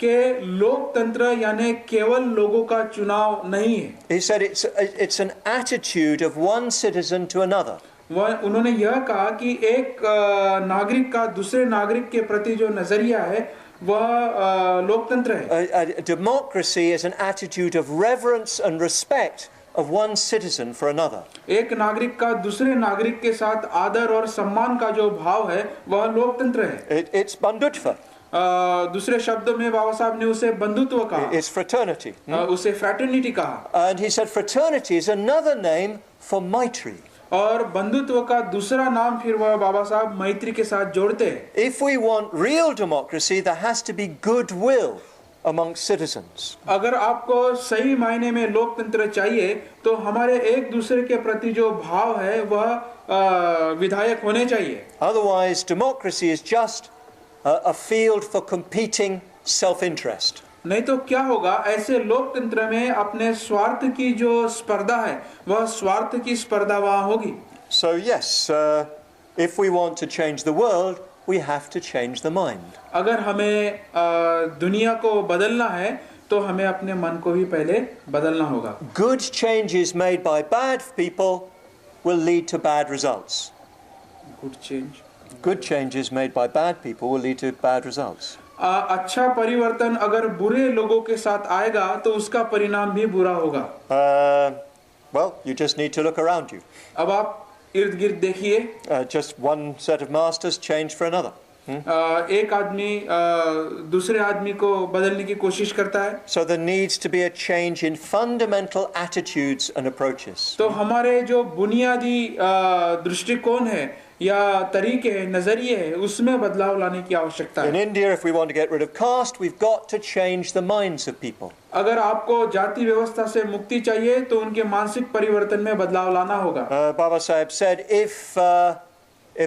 कि लोकतंत्र यानी केवल लोगों का चुनाव नहीं है. He said it's an attitude of one citizen to another. उन्होंने यह कहा कि एक नागरिक का दूसरे नागरिक के प्रति जो नजरिया है वह लोकतंत्र है. Democracy is an attitude of reverence and respect of one citizen for another. एक नागरिक का दूसरे नागरिक के साथ आदर और सम्मान का जो भाव है वह लोकतंत्र है. It's bandutva. दूसरे शब्दों में बाबा साहब ने उसे बंधुत्व कहा, It's fraternity. उसे फ्रैटर्निटी कहा, And he said fraternity is another name for Maitri. और बंधुत्व का दूसरा नाम फिर वह बाबा साहब मैत्री के साथ जोड़ते हैं। If we want real democracy, there has to be goodwill amongst citizens. अगर आपको सही मायने में लोकतंत्र चाहिए तो हमारे एक दूसरे के प्रति जो भाव है वह विधायक होने चाहिए। Otherwise, democracy is just a field for competing self-interest. नहीं तो क्या होगा, ऐसे लोकतंत्र में अपने स्वार्थ की जो स्पर्धा है वह स्वार्थ की स्पर्धा वहाँ होगी। So yes, if we want to change the world, we have to change the mind. अगर हमें दुनिया को बदलना है तो हमें अपने मन को भी पहले बदलना होगा। Good changes made by bad people will lead to bad results. Good changes made by bad people will lead to bad results. अच्छा परिवर्तन अगर बुरे लोगों के साथ आएगा तो उसका परिणाम भी बुरा होगा। Well, you just need to look around you. अब आप इर्द गिर्द देखिए, Just one set of masters change for another. एक आदमी दूसरे आदमी को बदलने की कोशिश करता है। So there needs to be a change in fundamental attitudes and approaches. तो हमारे जो बुनियादी दृष्टिकोण है या तरीके हैं, नजरिए हैं, उसमें बदलाव लाने की आवश्यकता In है। India, if we want to get rid of caste, we've got to change the minds of people. अगर आपको जाति व्यवस्था से मुक्ति चाहिए तो उनके मानसिक परिवर्तन में बदलाव लाना होगा। Baba Sahib said, if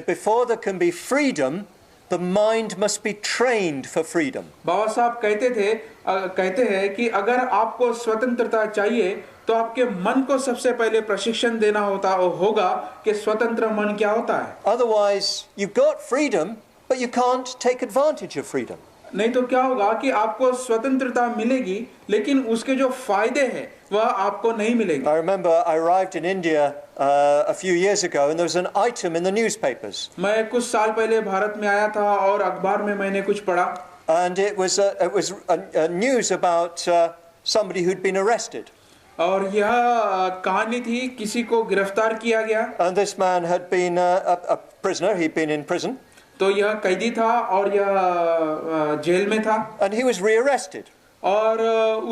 before there can be freedom, the mind must be trained for freedom. बाबा साहब कहते हैं कि अगर आपको स्वतंत्रता चाहिए तो आपके मन को सबसे पहले प्रशिक्षण देना होगा कि स्वतंत्र मन क्या होता है। Otherwise, you've got freedom, but you can't take advantage of freedom. नहीं तो क्या होगा कि आपको स्वतंत्रता मिलेगी लेकिन उसके जो फायदे हैं वह आपको नहीं मिलेंगे। I remember I arrived in India a few years ago, and there was an item in the newspapers. मैं कुछ साल पहले भारत में आया था और अखबार में मैंने कुछ पढ़ा, And it was a news about somebody who'd been arrested. और यह कहानी थी किसी को गिरफ्तार किया गया। And this man had been a prisoner, he'd been in prison. तो यह कैदी था और यह जेल में था। And he was rearrested. और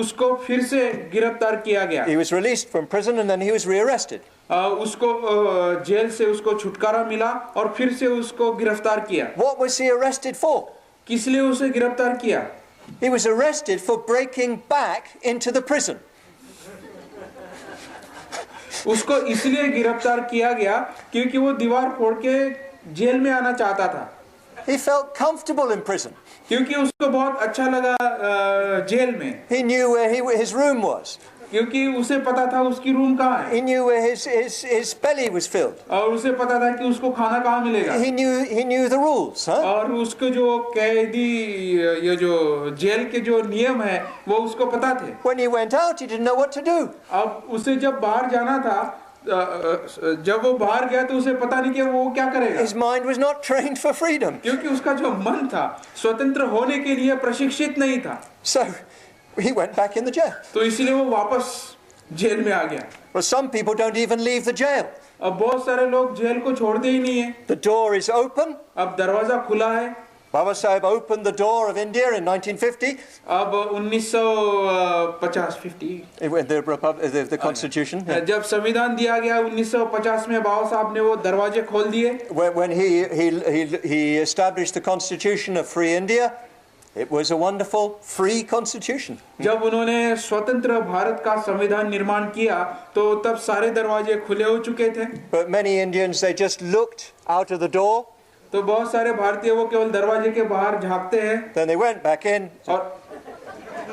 उसको फिर से गिरफ्तार किया गया। He was released from prison and then he was rearrested. उसको जेल से उसको छुटकारा मिला और फिर से उसको गिरफ्तार किया। What was he arrested for? किस लिए उसे गिरफ्तार किया? He was arrested for breaking back into the prison. उसको इसलिए गिरफ्तार किया गया क्योंकि वो दीवार फोड़ के जेल में आना चाहता था। He felt comfortable in prison. क्योंकि उसको बहुत अच्छा लगा जेल में। He knew where his room was. क्योंकि उसे पता था उसकी रूम कहाँ है। He knew where his belly was filled. और उसे पता था कि उसको खाना कहाँ मिलेगा। He knew the rules, huh? और उसको जो कैदी ये जो जेल के जो नियम है वो उसको पता थे। When he went out, he didn't know what to do. अब उसे जब बाहर जाना था, जब वो बाहर गया तो उसे पता नहीं कि वो क्या करेगा। His mind was not trained for freedom. क्योंकि उसका जो मन था स्वतंत्र होने के लिए प्रशिक्षित नहीं था। So he went back in the jail. तो इसीलिए वो वापस जेल में आ गया। Well, some people don't even leave the jail. अब बहुत सारे लोग जेल को छोड़ते ही नहीं है। The door is open. अब दरवाजा खुला है। Baba Sahib opened the door of India in 1950. अब 1950 the Constitution. जब संविधान दिया गया 1950 में बाबा साहब ने वो दरवाजे खोल दिए। When he established the Constitution of Free India, it was a wonderful free constitution. जब उन्होंने स्वतंत्र भारत का संविधान निर्माण किया तो तब सारे दरवाजे खुले हो चुके थे। But many Indians, they just looked out of the door. तो बहुत सारे भारतीय वो केवल दरवाजे के बाहर झांकते हैं। Then they went back in. और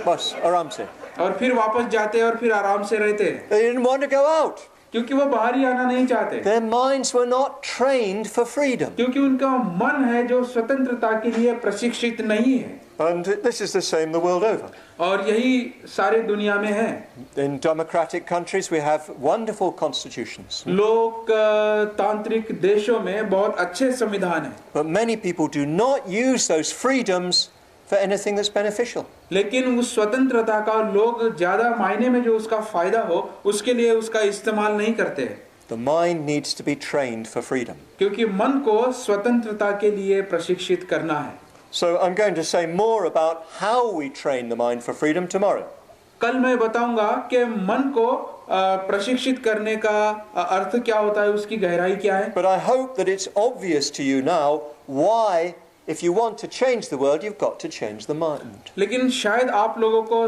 बस आराम से। और फिर वापस जाते हैं और फिर आराम से रहते हैं। They didn't want to go out. क्योंकि वो बाहर ही आना नहीं चाहते। Their minds were not trained for freedom. क्योंकि उनका मन है जो स्वतंत्रता के लिए प्रशिक्षित नहीं है। And this is the same the world over. और यही सारे दुनिया में है। In democratic countries we have wonderful constitutions. लोकतांत्रिक देशों में बहुत अच्छे संविधान हैं। But many people do not use those freedoms for anything that's beneficial. लेकिन उस स्वतंत्रता का लोग ज्यादा मायने में जो उसका फायदा हो उसके लिए उसका इस्तेमाल नहीं करते। The mind needs to be trained for freedom. क्योंकि मन को स्वतंत्रता के लिए प्रशिक्षित करना है। So I'm going to say more about how we train the mind for freedom tomorrow. कल मैं बताऊंगा कि मन को प्रशिक्षित करने का अर्थ क्या होता है, उसकी गहराई क्या है. But I hope that it's obvious to you now why, if you want to change the world, you've got to change the mind. लेकिन शायद आप लोगों को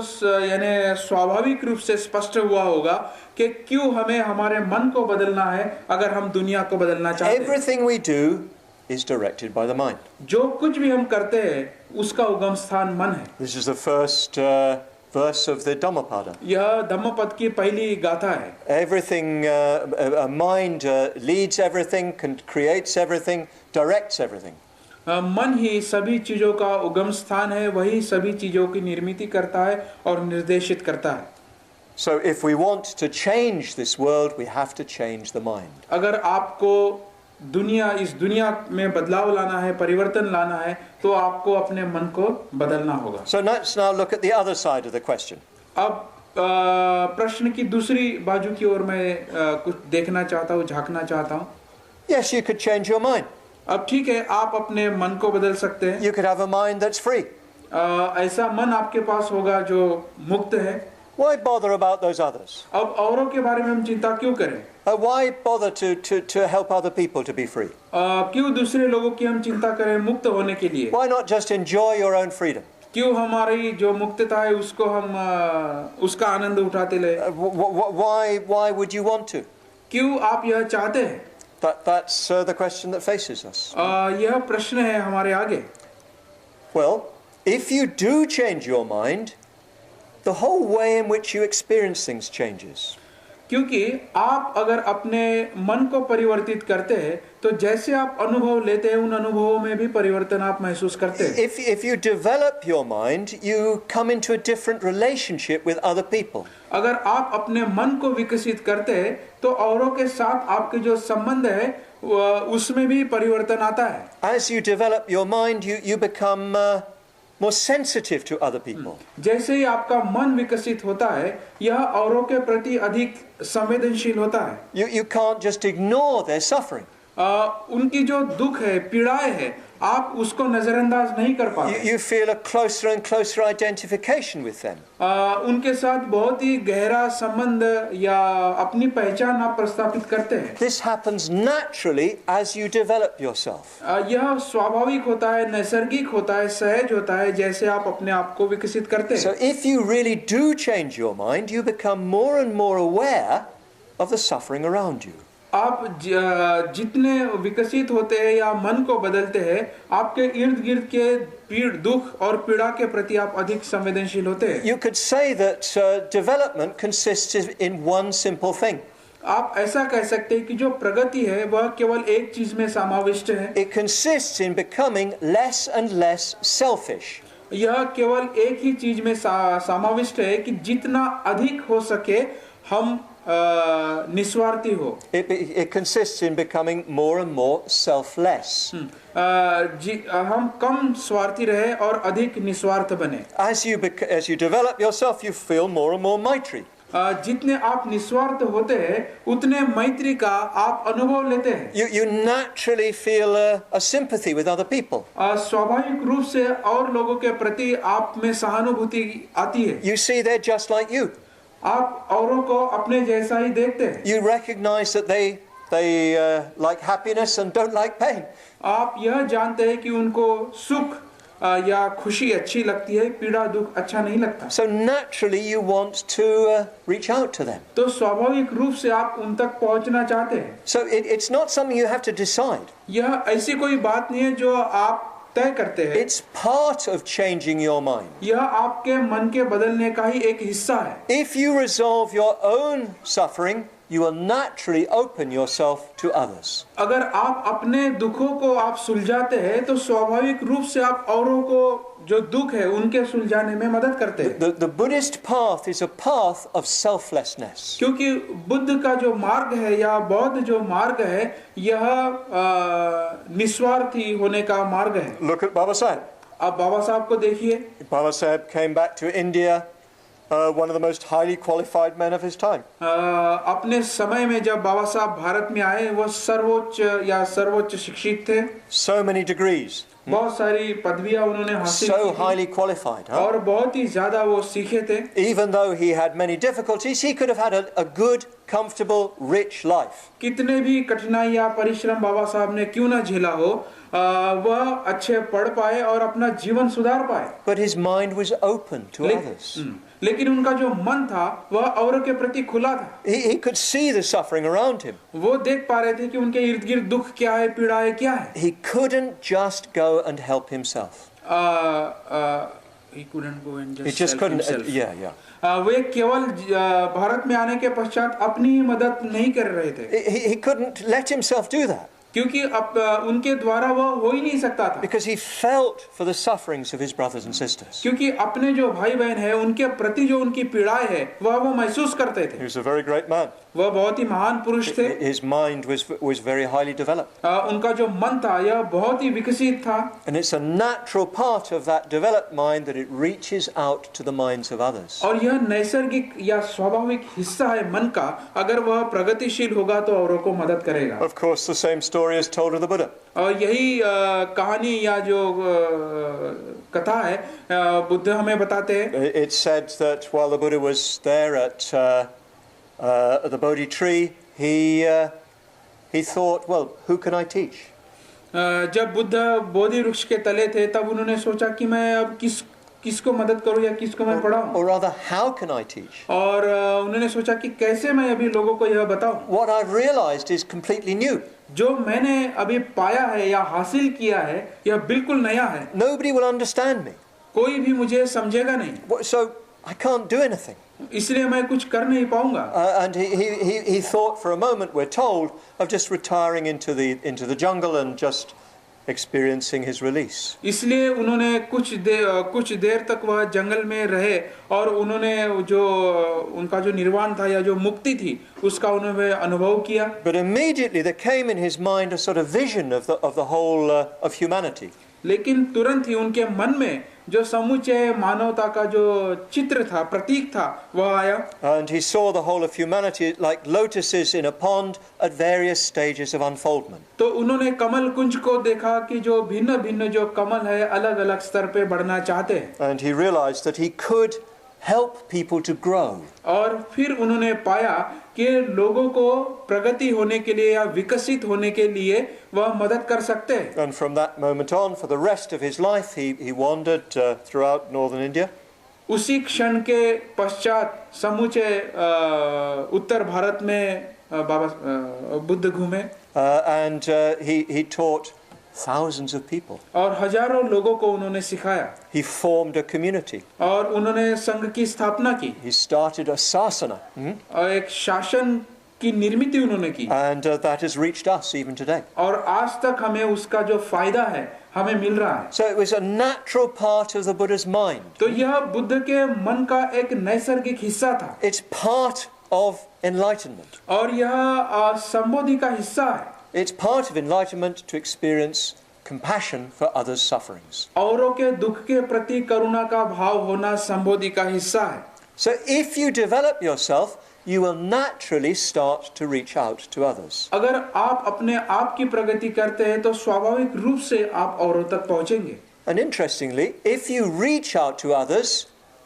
यानी स्वाभाविक रूप से स्पष्ट हुआ होगा कि क्यों हमें हमारे मन को बदलना है अगर हम दुनिया को बदलना चाहते हैं. Everything we do is directed by the mind. जो कुछ भी हम करते हैं उसका उगम स्थान मन है. This is the first verse of the Dhammapada. यह धम्मपद की पहली गाथा है. Everything, a mind leads everything, creates everything, directs everything. मन ही सभी चीजों का उगम स्थान है, वही सभी चीजों की निर्मिति करता है और निर्देशित करता है. So if we want to change this world, we have to change the mind. अगर आपको इस दुनिया में बदलाव लाना है, परिवर्तन लाना है, तो आपको अपने मन को बदलना होगा. So let's now look at the other side of the question. अब प्रश्न की दूसरी बाजू की ओर मैं कुछ देखना चाहता हूँ, झांकना चाहता हूँ. Yes, you could change your mind. अब ठीक है, आप अपने मन को बदल सकते हैं. You could have a mind that's free. ऐसा मन आपके पास होगा जो मुक्त है. Why bother about those others? अब औरों के बारे में हम चिंता क्यों करें? Why bother to help other people to be free? क्यों दूसरे लोगों की हम चिंता करें मुक्त होने के लिए? Why not just enjoy your own freedom? क्यों हमारी जो मुक्तता है उसको हम उसका आनंद उठाते ले? Why would you want to? क्यों आप यह चाहते हैं? That's the question that faces us. यह प्रश्न है हमारे आगे. Well, if you do change your mind, the whole way in which you experience things changes. क्योंकि आप अगर अपने मन को परिवर्तित करते हैं तो जैसे आप अनुभव लेते हैं उन अनुभवों में भी परिवर्तन आप महसूस करते हैं. If you develop your mind, you come into a different relationship with other people. अगर आप अपने मन को विकसित करते हैं तो औरों के साथ आपके जो संबंध है उसमें भी परिवर्तन आता है. As you develop your mind, you become more sensitive to other people. जैसे ही आपका मन विकसित होता है यह औरों के प्रति अधिक संवेदनशील होता है. You can't just ignore their suffering. उनकी जो दुख है, पीड़ाएं है, आप उसको नजरअंदाज नहीं कर पाते. You feel a closer and closer identification with them. उनके साथ बहुत ही गहरा संबंध या अपनी पहचान आप प्रस्थापित करते हैं. This happens naturally as you develop yourself. यह स्वाभाविक होता है, नैसर्गिक होता है, सहज होता है जैसे आप अपने आप को विकसित करते हैं. So if you really do change your mind, you become more and more aware of the suffering around you. आप जितने विकसित होते हैं या मन को बदलते हैं आपके इर्द गिर्द के दुख और पीड़ा के प्रति आप अधिक संवेदनशील होते हैं. You could say that development consists in one simple thing. आप ऐसा कह सकते हैं कि जो प्रगति है वह केवल एक चीज में समाविष्ट है. It consists in becoming less and less selfish. यह केवल एक ही चीज में समाविष्ट है कि जितना अधिक हो सके हम निस्वार्थी हो. It consists in becoming more and more selfless. हम कम स्वार्थी रहे और अधिक निस्वार्थ बने. As you develop yourself, you feel more and more maitri. जितने आप निस्वार्थ होते हैं उतने मैत्री का आप अनुभव लेते हैं. You naturally feel a sympathy with other people. स्वाभाविक रूप से और लोगों के प्रति आप में सहानुभूति आती है. You see they're just like you. आप औरों को अपने जैसा ही देखते हैं. You recognize that they like happiness and don't like pain. आप यह जानते हैं कि उनको सुख या खुशी अच्छी लगती है, पीड़ा दुख अच्छा नहीं लगता. So naturally you want to reach out to them. तो स्वाभाविक रूप से आप उन तक पहुंचना चाहते हैं. So it's not something you have to decide. यह ऐसी कोई बात नहीं है जो आप तय करते हैं. It's part of changing your mind. यह आपके मन के बदलने का ही एक हिस्सा है. If you resolve your own suffering, you will naturally open yourself to others. अगर आप अपने दुखों को आप सुलझाते हैं तो स्वाभाविक रूप से आप औरों को जो दुख है उनके सुलझाने में मदद करते हैं. The Buddhist path is a path of selflessness. क्योंकि बुद्ध का जो मार्ग है या बौद्ध जो मार्ग है यह निस्वार्थी होने का मार्ग है. Look at Baba Sahib. आप बाबा साहब को देखिए. Baba Sahib came back to India one of the most highly qualified men of his time. अपने समय में जब बाबा साहब भारत में आए वो सर्वोच्च शिक्षित थे. So many degrees. बहुत सारी पदवियां उन्होंने हासिल So की थी. highly qualified. Huh? और बहुत ही ज्यादा वो सीखे थे. Even though he had many difficulties, he could have had a good, comfortable, rich life. कितने भी कठिनाइयां परिश्रम बाबा साहब ने क्यों ना झेला हो, वह अच्छे पढ़ पाए और अपना जीवन सुधार पाए. But his mind was open to others. लेकिन उनका जो मन था वह औरों के प्रति खुला था. He could see the suffering around him. वो देख पा रहे थे कि उनके इर्द गिर्द दुख क्या है, पीड़ाएं क्या है. He couldn't just go and help himself. He couldn't go and He just couldn't. Yeah. वे केवल भारत में आने के पश्चात अपनी ही मदद नहीं कर रहे थे. He couldn't let himself do that. क्योंकि अब उनके द्वारा वह हो ही नहीं सकता था. Because he felt for the sufferings of his brothers and sisters. क्योंकि अपने जो भाई बहन है उनके प्रति जो उनकी पीड़ाएं है वह वो महसूस करते थे. He was a very great man. वह बहुत ही महान पुरुष थे. His mind was very highly developed. उनका जो मन था यह बहुत ही विकसित था. And it's a natural part of that developed mind that it reaches out to the minds of others. और यह नैसर्गिक या स्वाभाविक हिस्सा है मन का. अगर वह प्रगतिशील होगा तो औरों को मदद करेगा. Of course, the same story is told of the Buddha. और यही कहानी या जो कथा है बुद्ध हमें बताते हैं. It's said that while the Buddha was there at the Bodhi tree, he thought, well, who can I teach? जब बुद्ध बोधि वृक्ष के तले थे तब उन्होंने सोचा कि मैं अब किसको मदद करूं या किसको मैं पढ़ाऊं. Or rather, how can I teach? और उन्होंने सोचा कि कैसे मैं अभी लोगों को यह बताऊं. What I've realized is completely new. जो मैंने अभी पाया है या हासिल किया है यह बिल्कुल नया है. Nobody will understand me. कोई भी मुझे समझेगा नहीं. So I can't do anything. इसलिए मैं कुछ कर नहीं पाऊंगा. And he thought for a moment, we're told, of just retiring into the jungle and just experiencing his release. इसलिए उन्होंने कुछ देर तक वह जंगल में रहे और उन्होंने जो उनका जो निर्वाण था या जो मुक्ति थी उसका उन्होंने अनुभव किया. But immediately there came in his mind a sort of vision of the whole of humanity. लेकिन तुरंत ही उनके मन में जो समूचे मानवता का जो चित्र था, प्रतीक था, वह आया. And he saw the whole of humanity like lotuses in a pond at various stages of unfoldment. तो उन्होंने कमल कुंज को देखा कि जो भिन्न भिन्न जो कमल है अलग अलग स्तर पे बढ़ना चाहते हैं. And he realized that he could help people to grow. और फिर उन्होंने पाया कि लोगों को प्रगति होने के लिए या विकसित होने के लिए वह मदद कर सकते हैं. And from that moment on, for the rest of his life, he wandered throughout northern India. उसी क्षण के पश्चात समूचे उत्तर भारत में बाबा बुद्ध घूमे. And he taught thousands of people. और हजारों लोगों को उन्होंने सिखाया. He formed a community. और उन्होंने संघ की स्थापना की. He started a sasana. और एक शासन की निर्मित उन्होंने की. And that has reached us even today. और आज तक हमें उसका जो फायदा है हमें मिल रहा है. So it was a natural part of the Buddha's mind. तो यह बुद्ध के मन का एक नैसर्गिक हिस्सा था. It's part of enlightenment. और यह संबोधि का हिस्सा है. It's part of enlightenment to experience compassion for others' sufferings. औरों के दुख के प्रति करुणा का भाव होना संबोधि का हिस्सा है. So if you develop yourself, you will naturally start to reach out to others. अगर आप अपने आप की प्रगति करते हैं तो स्वाभाविक रूप से आप औरों तक पहुंचेंगे. And interestingly, if you reach out to others,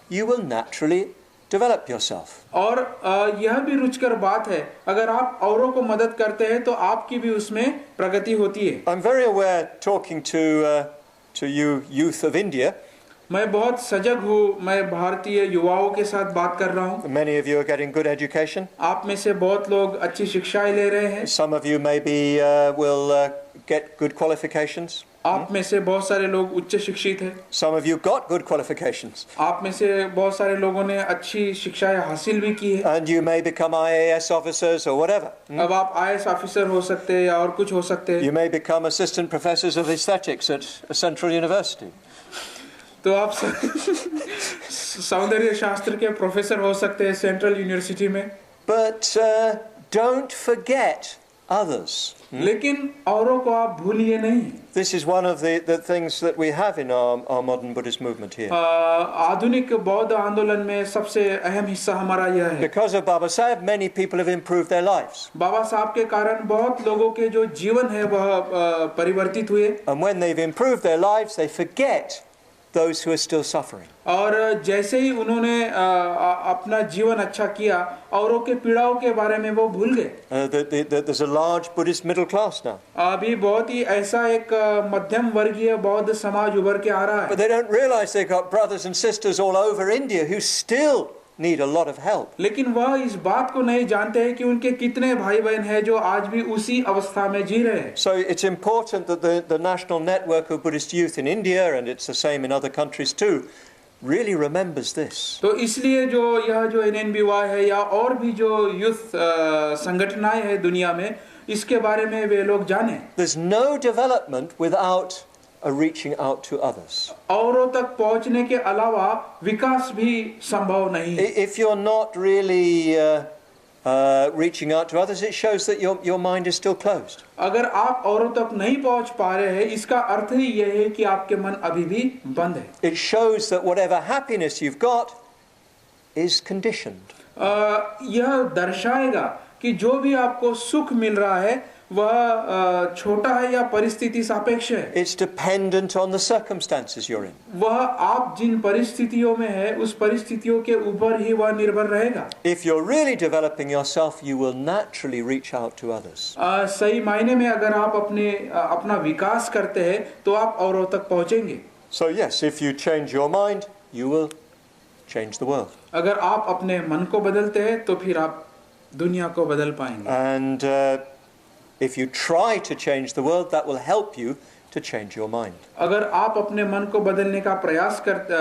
you will naturally develop yourself. और यह भी रुचिकर बात है, अगर आप औरों को मदद करते हैं तो आपकी भी उसमें प्रगति होती है. I'm very aware, talking to you youth of India. मैं बहुत सजग हूँ. मैं भारतीय युवाओं के साथ बात कर रहा हूँ. Many of you are getting good education. आप में से बहुत लोग अच्छी शिक्षाएं ले रहे हैं. Some of you maybe will get good qualifications. आप में से बहुत सारे लोग उच्च शिक्षित हैं. Some of you got good qualifications. आप में से बहुत सारे लोगों ने अच्छी शिक्षाएं हासिल भी की है. And you may become IAS officers or whatever. अब आप IAS ऑफिसर हो सकते हैं या और कुछ हो सकते हैं. You may become assistant professors of aesthetics at a central university. तो आप सौंदर्य शास्त्र के प्रोफेसर हो सकते हैं सेंट्रल यूनिवर्सिटी में. But don't forget others. लेकिन औरों को आप भूलिए नहीं। This is one of the things that we have in our modern Buddhist movement here. आधुनिक बौद्ध आंदोलन में सबसे अहम हिस्सा हमारा यह है। Because of Baba Sahib, many people have improved their lives. बाबा साहब के कारण बहुत लोगों के जो जीवन है वह परिवर्तित हुए। And when they've improved their lives, they forget those who are still suffering. और जैसे ही उन्होंने अपना जीवन अच्छा किया, औरों के पीड़ाओं के बारे में वो भूल गए। There's a large Buddhist middle class now. अभी बहुत ही ऐसा एक मध्यम वर्गीय बौद्ध समाज उभर के आ रहा है। But they don't realize they've got brothers and sisters all over India who still need a lot of help. लेकिन वह इस बात को नहीं जानते हैं कि उनके कितने भाई बहन हैं जो आज भी उसी अवस्था में जी रहे हैं। So it's important that the national network of Buddhist youth in India, and it's the same in other countries too, really remembers this. तो इसलिए जो यह जो NNBY है या और भी जो यूथ संगठनाएं हैं दुनिया में, इसके बारे में वे लोग जाने। There's no development without a reaching out to others. औरों तक पहुंचने के अलावा विकास भी संभव नहीं है। If you're not really reaching out to others, it shows that your mind is still closed. अगर आप औरों तक नहीं पहुंच पा रहे हैं, इसका अर्थ ही यह है कि आपके मन अभी भी बंद है। It shows that whatever happiness you've got is conditioned. यह दर्शाएगा कि जो भी आपको सुख मिल रहा है वह छोटा है या परिस्थिति सापेक्ष है। It's dependent on the circumstances you're in. वह आप जिन परिस्थितियों में है उस परिस्थितियों के ऊपर ही वह निर्भर रहेगा। If you're really developing yourself, you will naturally reach out to others. सही मायने में अगर आप अपना विकास करते हैं तो आप औरों तक पहुंचेंगे। So yes, if you change your mind, you will change the world. अगर आप अपने मन को बदलते हैं तो फिर आप दुनिया को बदल पाएंगे। And if you try to change the world, that will help you to change your mind. अगर आप अपने मन को बदलने का प्रयास करते,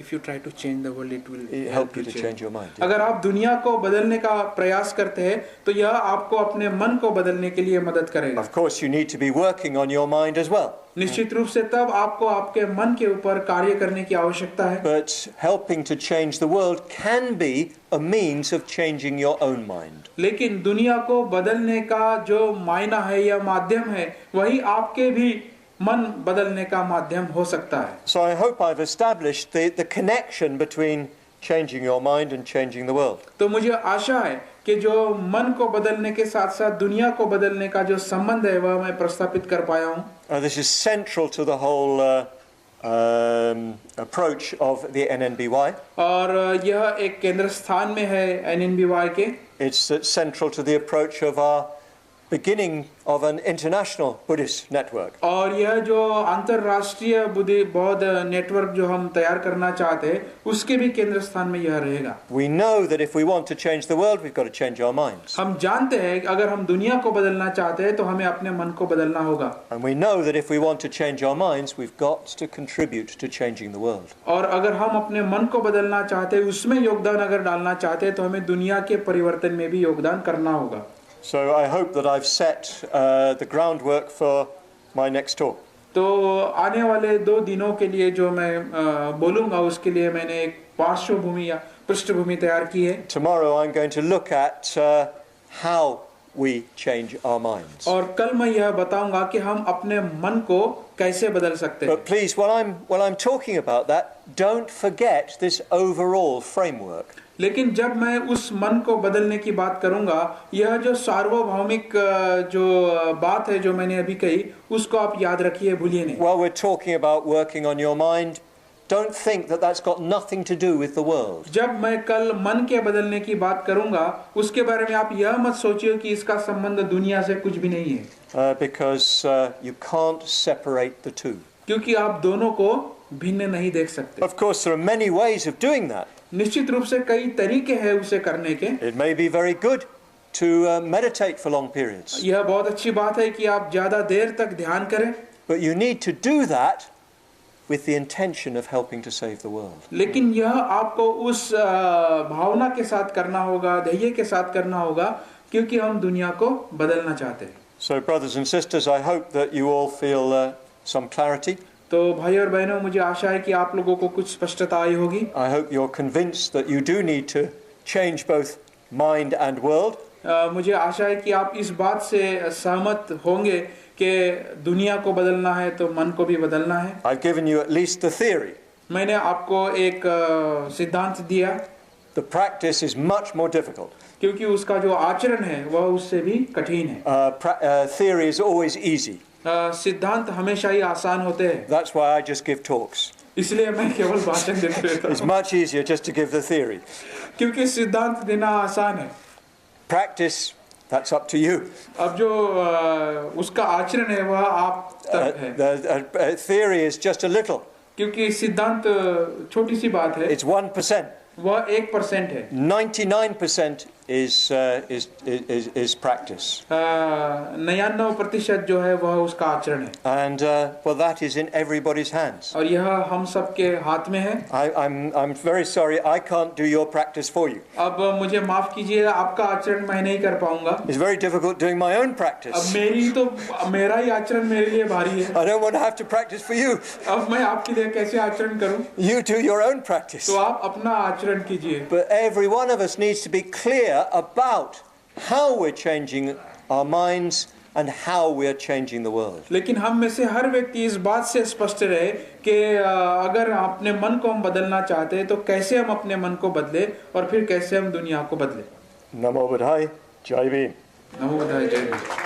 if you try to change the world, it will help you to change your mind. अगर आप दुनिया को बदलने का प्रयास करते हैं तो यह आपको अपने मन को बदलने के लिए मदद करेगा। Of course, you need to be working on your mind as well. निश्चित रूप से तब आपको आपके मन के ऊपर कार्य करने की आवश्यकता है। But helping to change the world can be a means of changing your own mind. लेकिन दुनिया को बदलने का जो मायना है या माध्यम है, वही आपके भी मन बदलने का माध्यम हो सकता है। So I hope I've established the connection between changing your mind and changing the world. तो मुझे आशा है कि जो मन को बदलने के साथ साथ दुनिया को बदलने का जो संबंध है वह मैं प्रस्तापित कर पाया हूँ। This is central to the whole approach of the NNBY. और यह एक केंद्र स्थान में है NNBY के। It's central to the approach of our beginning of an international Buddhist network. और यह जो अंतरराष्ट्रीय बौद्ध नेटवर्क जो हम तैयार करना चाहते हैं उसके भी केंद्र स्थान में यह रहेगा। We know that if we want to change the world, we've got to change our minds. हम जानते हैं कि अगर हम दुनिया को बदलना चाहते हैं तो हमें अपने मन को बदलना होगा। And we know that if we want to change our minds, we've got to contribute to changing the world. और अगर हम अपने मन को बदलना चाहते हैं, उसमें योगदान अगर डालना चाहते हैं तो हमें दुनिया के परिवर्तन में भी योगदान करना होगा। So I hope that I've set the groundwork for my next talk. तो आने वाले 2 दिनों के लिए जो मैं बोलूँगा उसके लिए मैंने एक पार्श्वभूमि या पृष्ठभूमि तैयार की है। Tomorrow I'm going to look at how we change our minds. और कल मैं यह बताऊंगा कि हम अपने मन को कैसे बदल सकते हैं। But please, while I'm talking about that, don't forget this overall framework. लेकिन जब मैं उस मन को बदलने की बात करूंगा, यह जो सार्वभौमिक जो बात है जो मैंने अभी कही, उसको आप याद रखिए, भूलिए नहीं। While we're talking about working on your mind, don't think that that's got nothing to do with the world. जब मैं कल मन के बदलने की बात करूंगा, उसके बारे में आप यह मत सोचिए कि इसका संबंध दुनिया से कुछ भी नहीं है। Because you can't separate the two. क्योंकि आप दोनों को भिन्न नहीं देख सकते। Of course, there are many ways of doing that. निश्चित रूप से कई तरीके हैं उसे करने के। It may be very good to meditate for long periods. यह बहुत अच्छी बात है कि आप ज्यादा देर तक ध्यान करें। But you need to do that with the intention of helping to save the world. लेकिन यह आपको उस भावना के साथ करना होगा, ध्येय के साथ करना होगा, क्योंकि हम दुनिया को बदलना चाहते हैं। So brothers and sisters, I hope that you all feel some clarity. तो भाई और बहनों, मुझे आशा है कि आप लोगों को कुछ स्पष्टता आई होगी। I hope you're convinced that you do need to change both mind and world. मुझे आशा है कि आप इस बात से सहमत होंगे कि दुनिया को बदलना है तो मन को भी बदलना है। I've given you at least the theory. मैंने आपको एक सिद्धांत दिया। The practice is much more difficult. क्योंकि उसका जो आचरण है वह उससे भी कठिन है। Theory is always easy. सिद्धांत हमेशा ही आसान होते हैं। That's why I just give talks. इसलिए मैं केवल भाषण देते रहता It's हूँ। much easier just to give the theory. क्योंकि सिद्धांत देना आसान है। Practice, that's up to you. अब जो उसका आचरण है वह आप तक है। The theory is just a little. क्योंकि सिद्धांत छोटी सी बात है। It's 1%. वह 1% है। 99% is practice. 99% जो है वह उसका आचरण है। And well, that is in everybody's hands. और यह हम सब के हाथ में है। I'm very sorry, I can't do your practice for you. अब मुझे माफ कीजिए, आपका आचरण मैं नहीं कर पाऊंगा। It's very difficult doing my own practice. अब मेरा ही आचरण मेरे लिए भारी है। I don't want to have to practice for you. अब मैं आपके लिए कैसे आचरण करूं? You do your own practice. तो आप अपना आचरण कीजिए। But every one of us needs to be clear about how we're changing our minds and how we're changing the world. लेकिन हम में से हर व्यक्ति इस बात से स्पष्ट रहे कि अगर अपने मन को हम बदलना चाहते हैं तो कैसे हम अपने मन को बदले और फिर कैसे हम दुनिया को बदले। नमो बुद्धाय, जय भीम। नमो बुद्धाय, जय भीम।